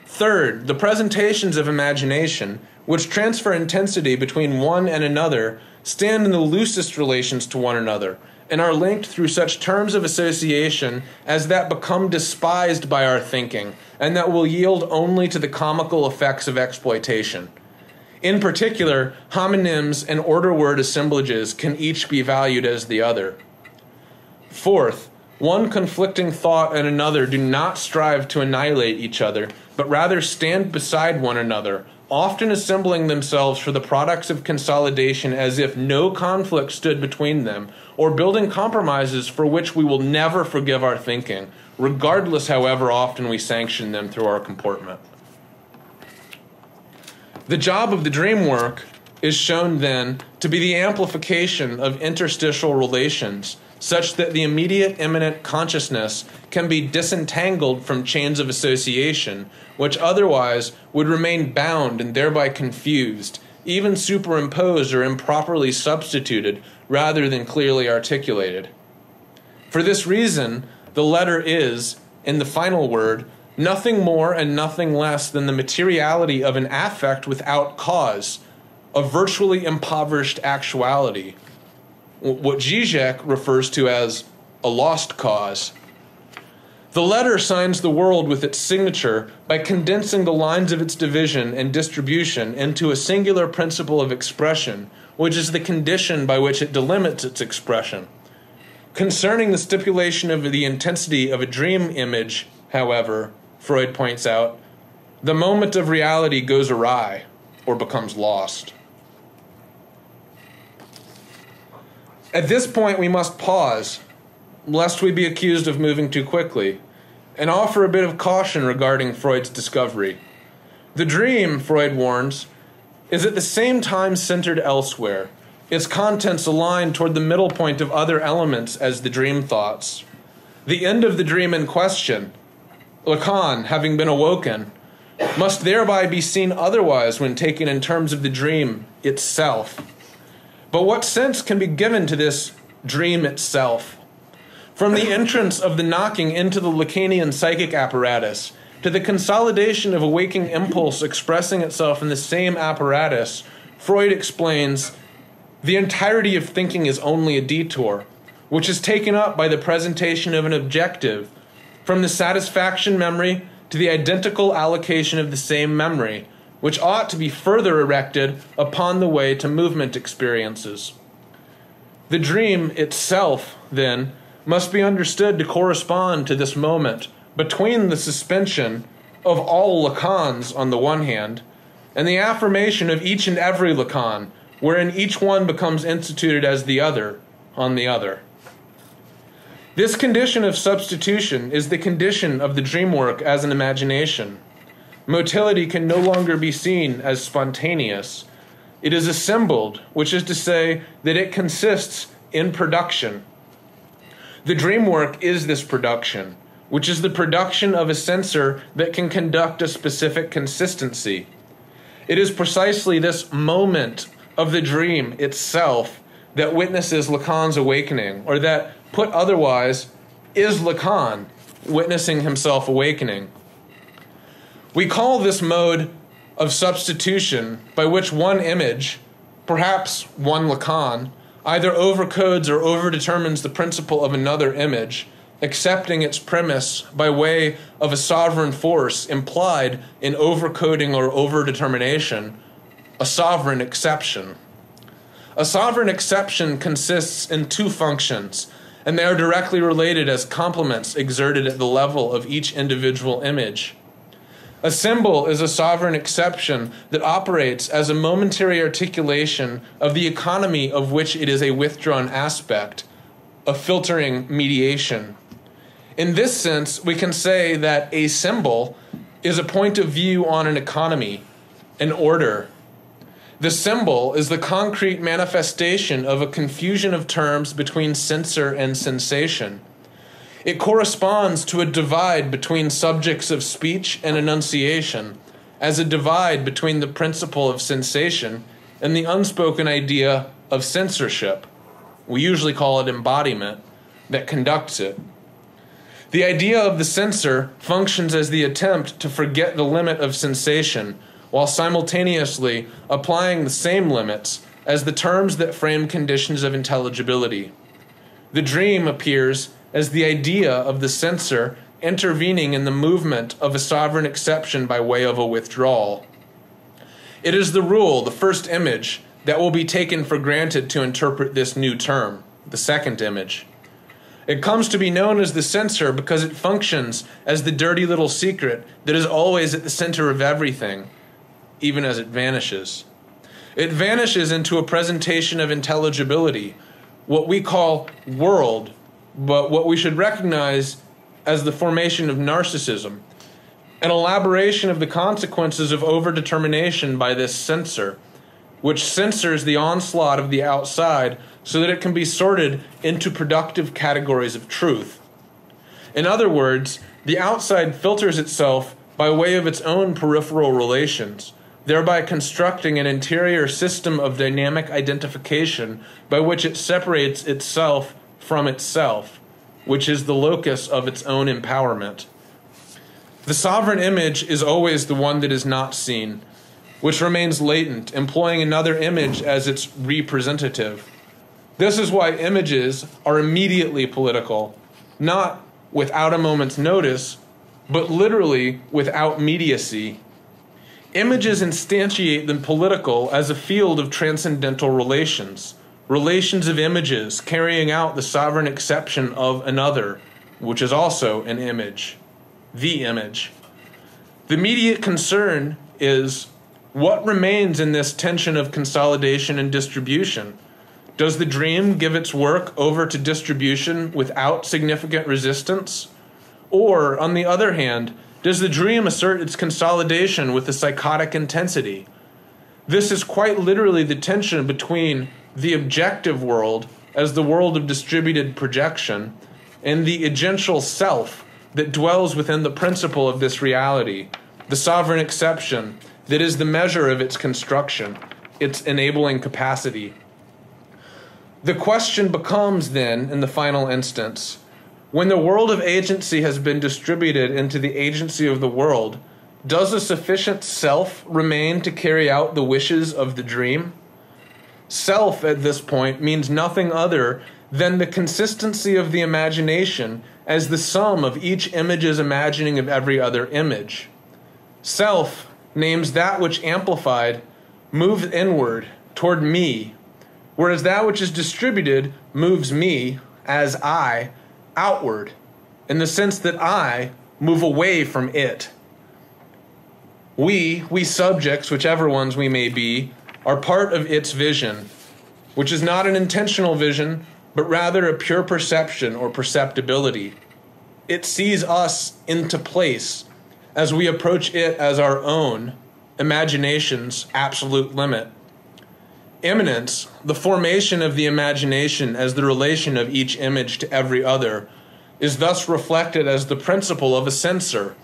Speaker 2: Third, the presentations of imagination, which transfer intensity between one and another, stand in the loosest relations to one another, and are linked through such terms of association as that become despised by our thinking, and that will yield only to the comical effects of exploitation. In particular, homonyms and order word assemblages can each be valued as the other. Fourth, one conflicting thought and another do not strive to annihilate each other, but rather stand beside one another, often assembling themselves for the products of consolidation as if no conflict stood between them, or building compromises for which we will never forgive our thinking, regardless however often we sanction them through our comportment. The job of the dream work is shown then to be the amplification of interstitial relations, such that the immediate immanent consciousness can be disentangled from chains of association, which otherwise would remain bound and thereby confused, even superimposed or improperly substituted, rather than clearly articulated. For this reason, the letter is, in the final word, nothing more and nothing less than the materiality of an affect without cause, a virtually impoverished actuality, what Zizek refers to as a lost cause. The letter signs the world with its signature by condensing the lines of its division and distribution into a singular principle of expression, which is the condition by which it delimits its expression. Concerning the stipulation of the intensity of a dream image, however, Freud points out, the moment of reality goes awry or becomes lost. At this point, we must pause lest we be accused of moving too quickly, and offer a bit of caution regarding Freud's discovery. The dream, Freud warns, is at the same time centered elsewhere, its contents aligned toward the middle point of other elements as the dream thoughts. The end of the dream in question, Lacan having been awoken, must thereby be seen otherwise when taken in terms of the dream itself. But what sense can be given to this dream itself? From the entrance of the knocking into the Lacanian psychic apparatus to the consolidation of a waking impulse expressing itself in the same apparatus, Freud explains, the entirety of thinking is only a detour, which is taken up by the presentation of an objective, from the satisfaction memory to the identical allocation of the same memory, which ought to be further erected upon the way to movement experiences. The dream itself, then, must be understood to correspond to this moment between the suspension of all Lacans on the one hand, and the affirmation of each and every Lacan, wherein each one becomes instituted as the other on the other. This condition of substitution is the condition of the dream work as an imagination. Motility can no longer be seen as spontaneous. It is assembled, which is to say that it consists in production. The dream work is this production, which is the production of a sensor that can conduct a specific consistency. It is precisely this moment of the dream itself that witnesses Lacan's awakening, or that, put otherwise, is Lacan witnessing himself awakening. We call this mode of substitution by which one image, perhaps one Lacan, either overcodes or overdetermines the principle of another image, accepting its premise by way of a sovereign force implied in overcoding or overdetermination, a sovereign exception. A sovereign exception consists in two functions, and they are directly related as complements exerted at the level of each individual image. A symbol is a sovereign exception that operates as a momentary articulation of the economy of which it is a withdrawn aspect, a filtering mediation. In this sense, we can say that a symbol is a point of view on an economy, an order. The symbol is the concrete manifestation of a confusion of terms between sensor and sensation. It corresponds to a divide between subjects of speech and enunciation, as a divide between the principle of sensation and the unspoken idea of censorship. We usually call it embodiment, that conducts it. The idea of the censor functions as the attempt to forget the limit of sensation, while simultaneously applying the same limits as the terms that frame conditions of intelligibility. The dream appears as the idea of the censor intervening in the movement of a sovereign exception by way of a withdrawal. It is the rule, the first image, that will be taken for granted to interpret this new term, the second image. It comes to be known as the censor because it functions as the dirty little secret that is always at the center of everything, even as it vanishes. It vanishes into a presentation of intelligibility, what we call world, but what we should recognize as the formation of narcissism, an elaboration of the consequences of overdetermination by this censor, which censors the onslaught of the outside so that it can be sorted into productive categories of truth. In other words, the outside filters itself by way of its own peripheral relations, thereby constructing an interior system of dynamic identification by which it separates itself from itself, which is the locus of its own empowerment. The sovereign image is always the one that is not seen, which remains latent, employing another image as its representative. This is why images are immediately political, not without a moment's notice, but literally without mediacy. Images instantiate the political as a field of transcendental relations, relations of images carrying out the sovereign exception of another, which is also an image, the image. The immediate concern is what remains in this tension of consolidation and distribution. Does the dream give its work over to distribution without significant resistance? Or, on the other hand, does the dream assert its consolidation with a psychotic intensity? This is quite literally the tension between the objective world as the world of distributed projection and the agential self that dwells within the principle of this reality, the sovereign exception that is the measure of its construction, its enabling capacity. The question becomes then, in the final instance, when the world of agency has been distributed into the agency of the world, does a sufficient self remain to carry out the wishes of the dream? Self at this point means nothing other than the consistency of the imagination as the sum of each image's imagining of every other image. Self names that which amplified moves inward toward me, whereas that which is distributed moves me, as I, outward, in the sense that I move away from it. We subjects, whichever ones we may be, are part of its vision, which is not an intentional vision, but rather a pure perception or perceptibility. It sees us into place as we approach it as our own, imagination's absolute limit. Immanence, the formation of the imagination as the relation of each image to every other, is thus reflected as the principle of a censor,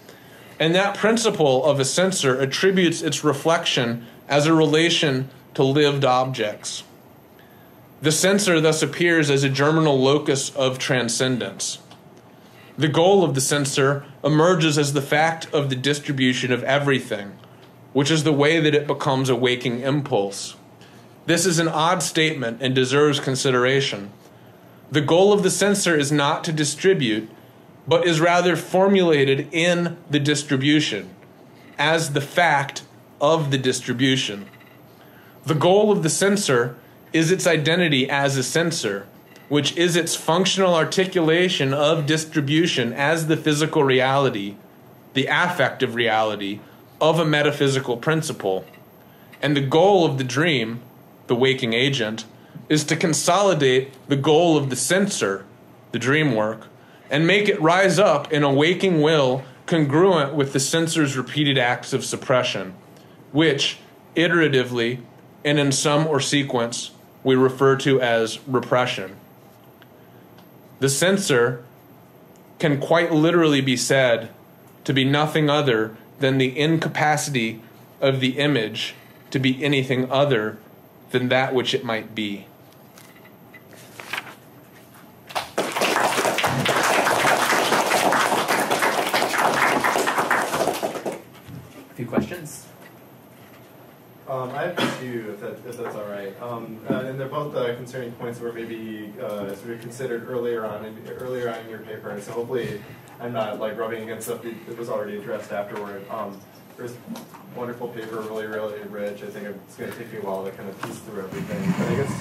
Speaker 2: and that principle of a censor attributes its reflection as a relation to lived objects. The censor thus appears as a germinal locus of transcendence. The goal of the censor emerges as the fact of the distribution of everything, which is the way that it becomes a waking impulse. This is an odd statement and deserves consideration. The goal of the censor is not to distribute, but is rather formulated in the distribution, as the fact of the distribution. The goal of the censor is its identity as a censor, which is its functional articulation of distribution as the physical reality, the affective reality of a metaphysical principle. And the goal of the dream, the waking agent, is to consolidate the goal of the censor, the dream work, and make it rise up in a waking will congruent with the censor's repeated acts of suppression, which, iteratively and in sum or sequence, we refer to as repression. The censor can quite literally be said to be nothing other than the incapacity of the image to be anything other than that which it might be.
Speaker 1: A few questions?
Speaker 3: I have a few, if that's all right. And they're both concerning points that were maybe sort of considered earlier on in your paper. And so hopefully I'm not like rubbing against stuff that was already addressed afterward. There's a wonderful paper, really, really rich. I think it's going to take me a while to kind of piece through everything. But I guess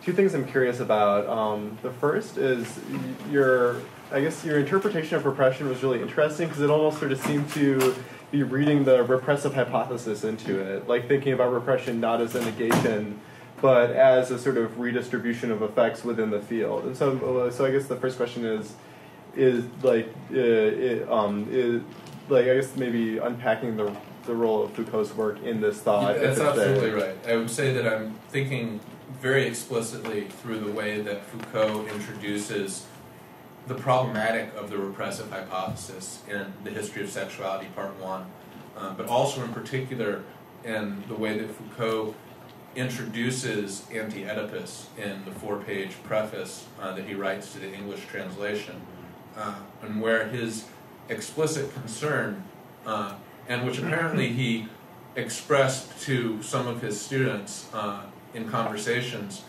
Speaker 3: two things I'm curious about. The first is your interpretation of repression was really interesting because it almost sort of seemed to be reading the repressive hypothesis into it, like thinking about repression not as a negation, but as a sort of redistribution of effects within the field. And so I guess the first question is I guess maybe unpacking the role of Foucault's work in this thought.
Speaker 2: That's absolutely right. I would say that I'm thinking very explicitly through the way that Foucault introduces the problematic of the repressive hypothesis in The History of Sexuality, Part 1, but also in particular in the way that Foucault introduces Anti-Oedipus in the 4-page preface that he writes to the English translation, and where his explicit concern, and which apparently he expressed to some of his students in conversations,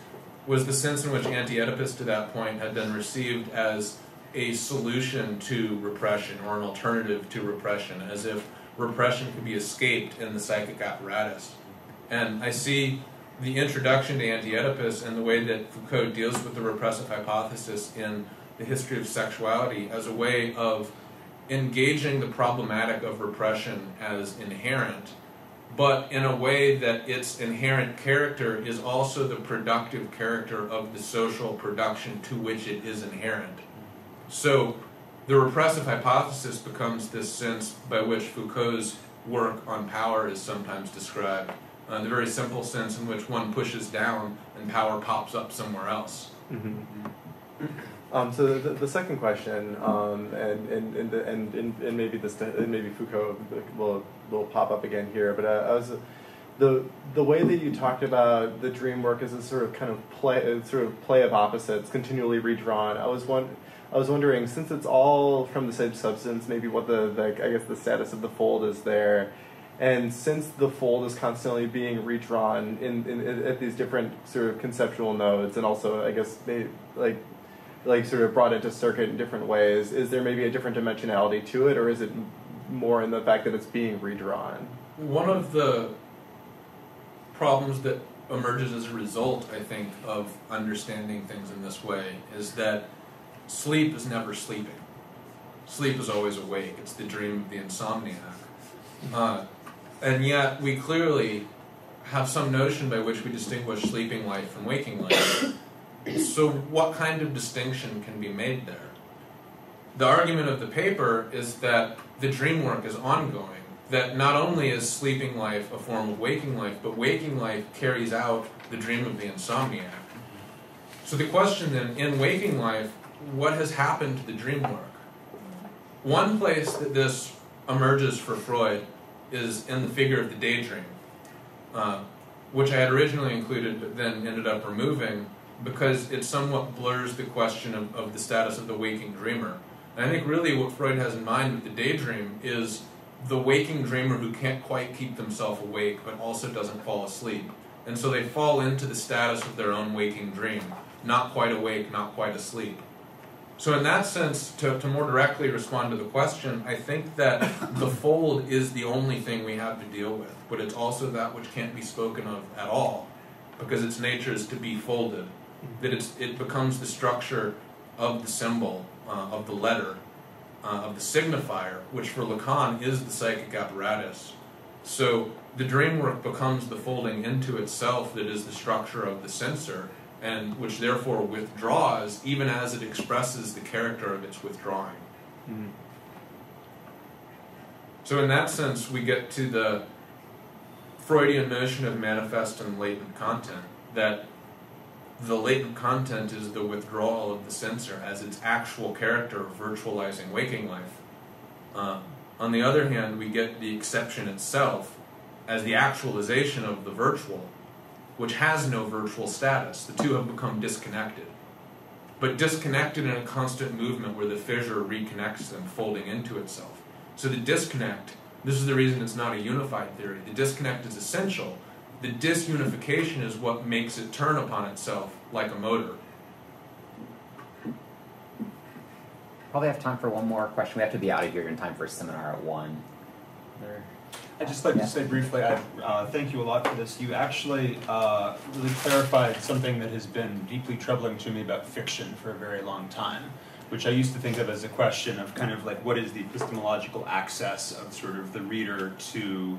Speaker 2: was the sense in which Anti-Oedipus to that point had been received as a solution to repression or an alternative to repression, as if repression could be escaped in the psychic apparatus. And I see the introduction to Anti-Oedipus and the way that Foucault deals with the repressive hypothesis in The History of Sexuality as a way of engaging the problematic of repression as inherent but in a way that its inherent character is also the productive character of the social production to which it is inherent. So the repressive hypothesis becomes this sense by which Foucault's work on power is sometimes described, the very simple sense in which one pushes down and power pops up somewhere else.
Speaker 3: So the second question, and maybe maybe Foucault will pop up again here, but I was the way that you talked about the dream work as a sort of play of opposites, continually redrawn. I was wondering, since it's all from the same substance, maybe what I guess the status of the fold is there, and since the fold is constantly being redrawn at these different sort of conceptual nodes, and also I guess maybe like sort of brought into circuit in different ways, is there maybe a different dimensionality to it, or is it more in the fact that it's being redrawn?
Speaker 2: One of the problems that emerges as a result, I think, of understanding things in this way is that sleep is never sleeping. Sleep is always awake. It's the dream of the insomniac. And yet we clearly have some notion by which we distinguish sleeping life from waking life. So what kind of distinction can be made there? The argument of the paper is that the dream work is ongoing, that not only is sleeping life a form of waking life, but waking life carries out the dream of the insomniac. So the question then, in waking life, what has happened to the dream work? One place that this emerges for Freud is in the figure of the daydream, which I had originally included but then ended up removing because it somewhat blurs the question of the status of the waking dreamer. And I think really what Freud has in mind with the daydream is the waking dreamer who can't quite keep themselves awake but also doesn't fall asleep. And so they fall into the status of their own waking dream, not quite awake, not quite asleep. So in that sense, to more directly respond to the question, I think that the fold is the only thing we have to deal with, but it's also that which can't be spoken of at all, because its nature is to be folded, that it becomes the structure of the symbol, of the letter, of the signifier, which for Lacan is the psychic apparatus. So the dream work becomes the folding into itself that is the structure of the censor, and which therefore withdraws even as it expresses the character of its withdrawing. Mm-hmm. So in that sense, we get to the Freudian notion of manifest and latent content, that the latent content is the withdrawal of the censor as its actual character virtualizing waking life. On the other hand, we get the exception itself as the actualization of the virtual, which has no virtual status. The two have become disconnected, but disconnected in a constant movement where the fissure reconnects them, folding into itself. So the disconnect, this is the reason it's not a unified theory. The disconnect is essential. The disunification is what makes it turn upon itself like a motor.
Speaker 1: Probably have time for one more question. We have to be out of here in time for a seminar at 1.
Speaker 4: I'd just like to say briefly, thank you a lot for this. You actually really clarified something that has been deeply troubling to me about fiction for a very long time, which I used to think of as a question of kind of like what is the epistemological access of sort of the reader to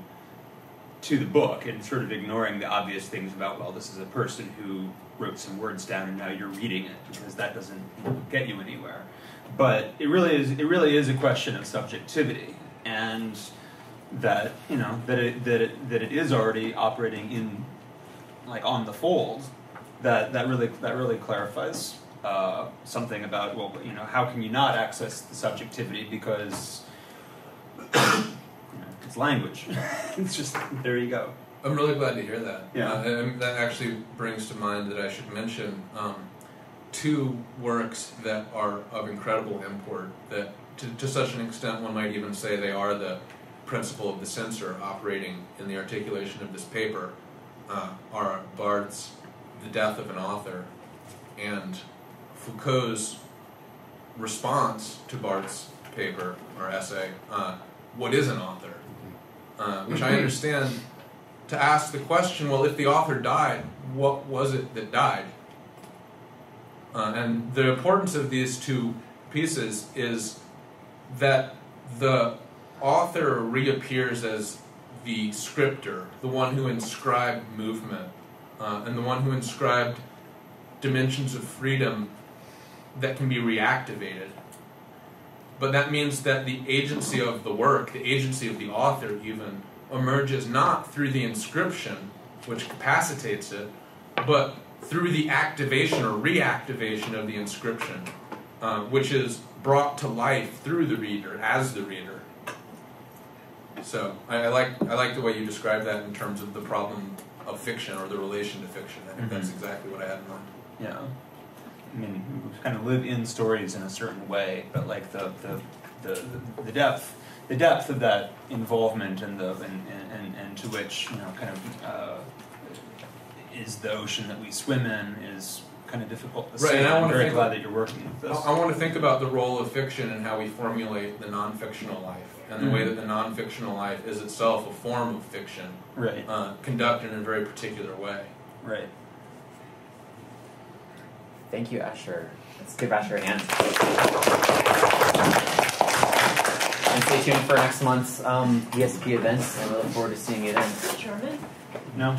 Speaker 4: the book, and sort of ignoring the obvious things about, well, this is a person who wrote some words down and now you're reading it, because that doesn't get you anywhere. But it really is a question of subjectivity, and that that it is already operating in, like, on the fold. That really clarifies something about, well, how can you not access the subjectivity, because it's language. It's just, there you go.
Speaker 2: I'm really glad to hear that.
Speaker 4: Yeah.
Speaker 2: That actually brings to mind that I should mention two works that are of incredible import, that to such an extent one might even say they are the principle of the censor operating in the articulation of this paper, are Barthes's The Death of an Author and Foucault's response to Barthes's paper or essay, What is an Author? Which I understand to ask the question, well, if the author died, what was it that died? And the importance of these two pieces is that the author reappears as the scripter, the one who inscribed movement, and the one who inscribed dimensions of freedom that can be reactivated. But that means that the agency of the work, the agency of the author even, emerges not through the inscription, which capacitates it, but through the activation or reactivation of the inscription, which is brought to life through the reader, as the reader. So I like the way you describe that in terms of the problem of fiction or the relation to fiction. I think that's exactly what I had in mind.
Speaker 4: Yeah. I mean, we kind of live in stories in a certain way, but like the depth of that involvement and to which, you know, kind of is the ocean that we swim in is kind of difficult to say. I'm very glad that you're working with this.
Speaker 2: I want to think about the role of fiction and how we formulate the non-fictional life, and the way that the non-fictional life is itself a form of fiction,
Speaker 4: right?
Speaker 2: Conducted in a very particular way.
Speaker 4: Right.
Speaker 1: Thank you, Asher. Let's give Asher a hand. And stay tuned for next month's ESP events, and we look forward to seeing you then.
Speaker 5: German?
Speaker 4: No.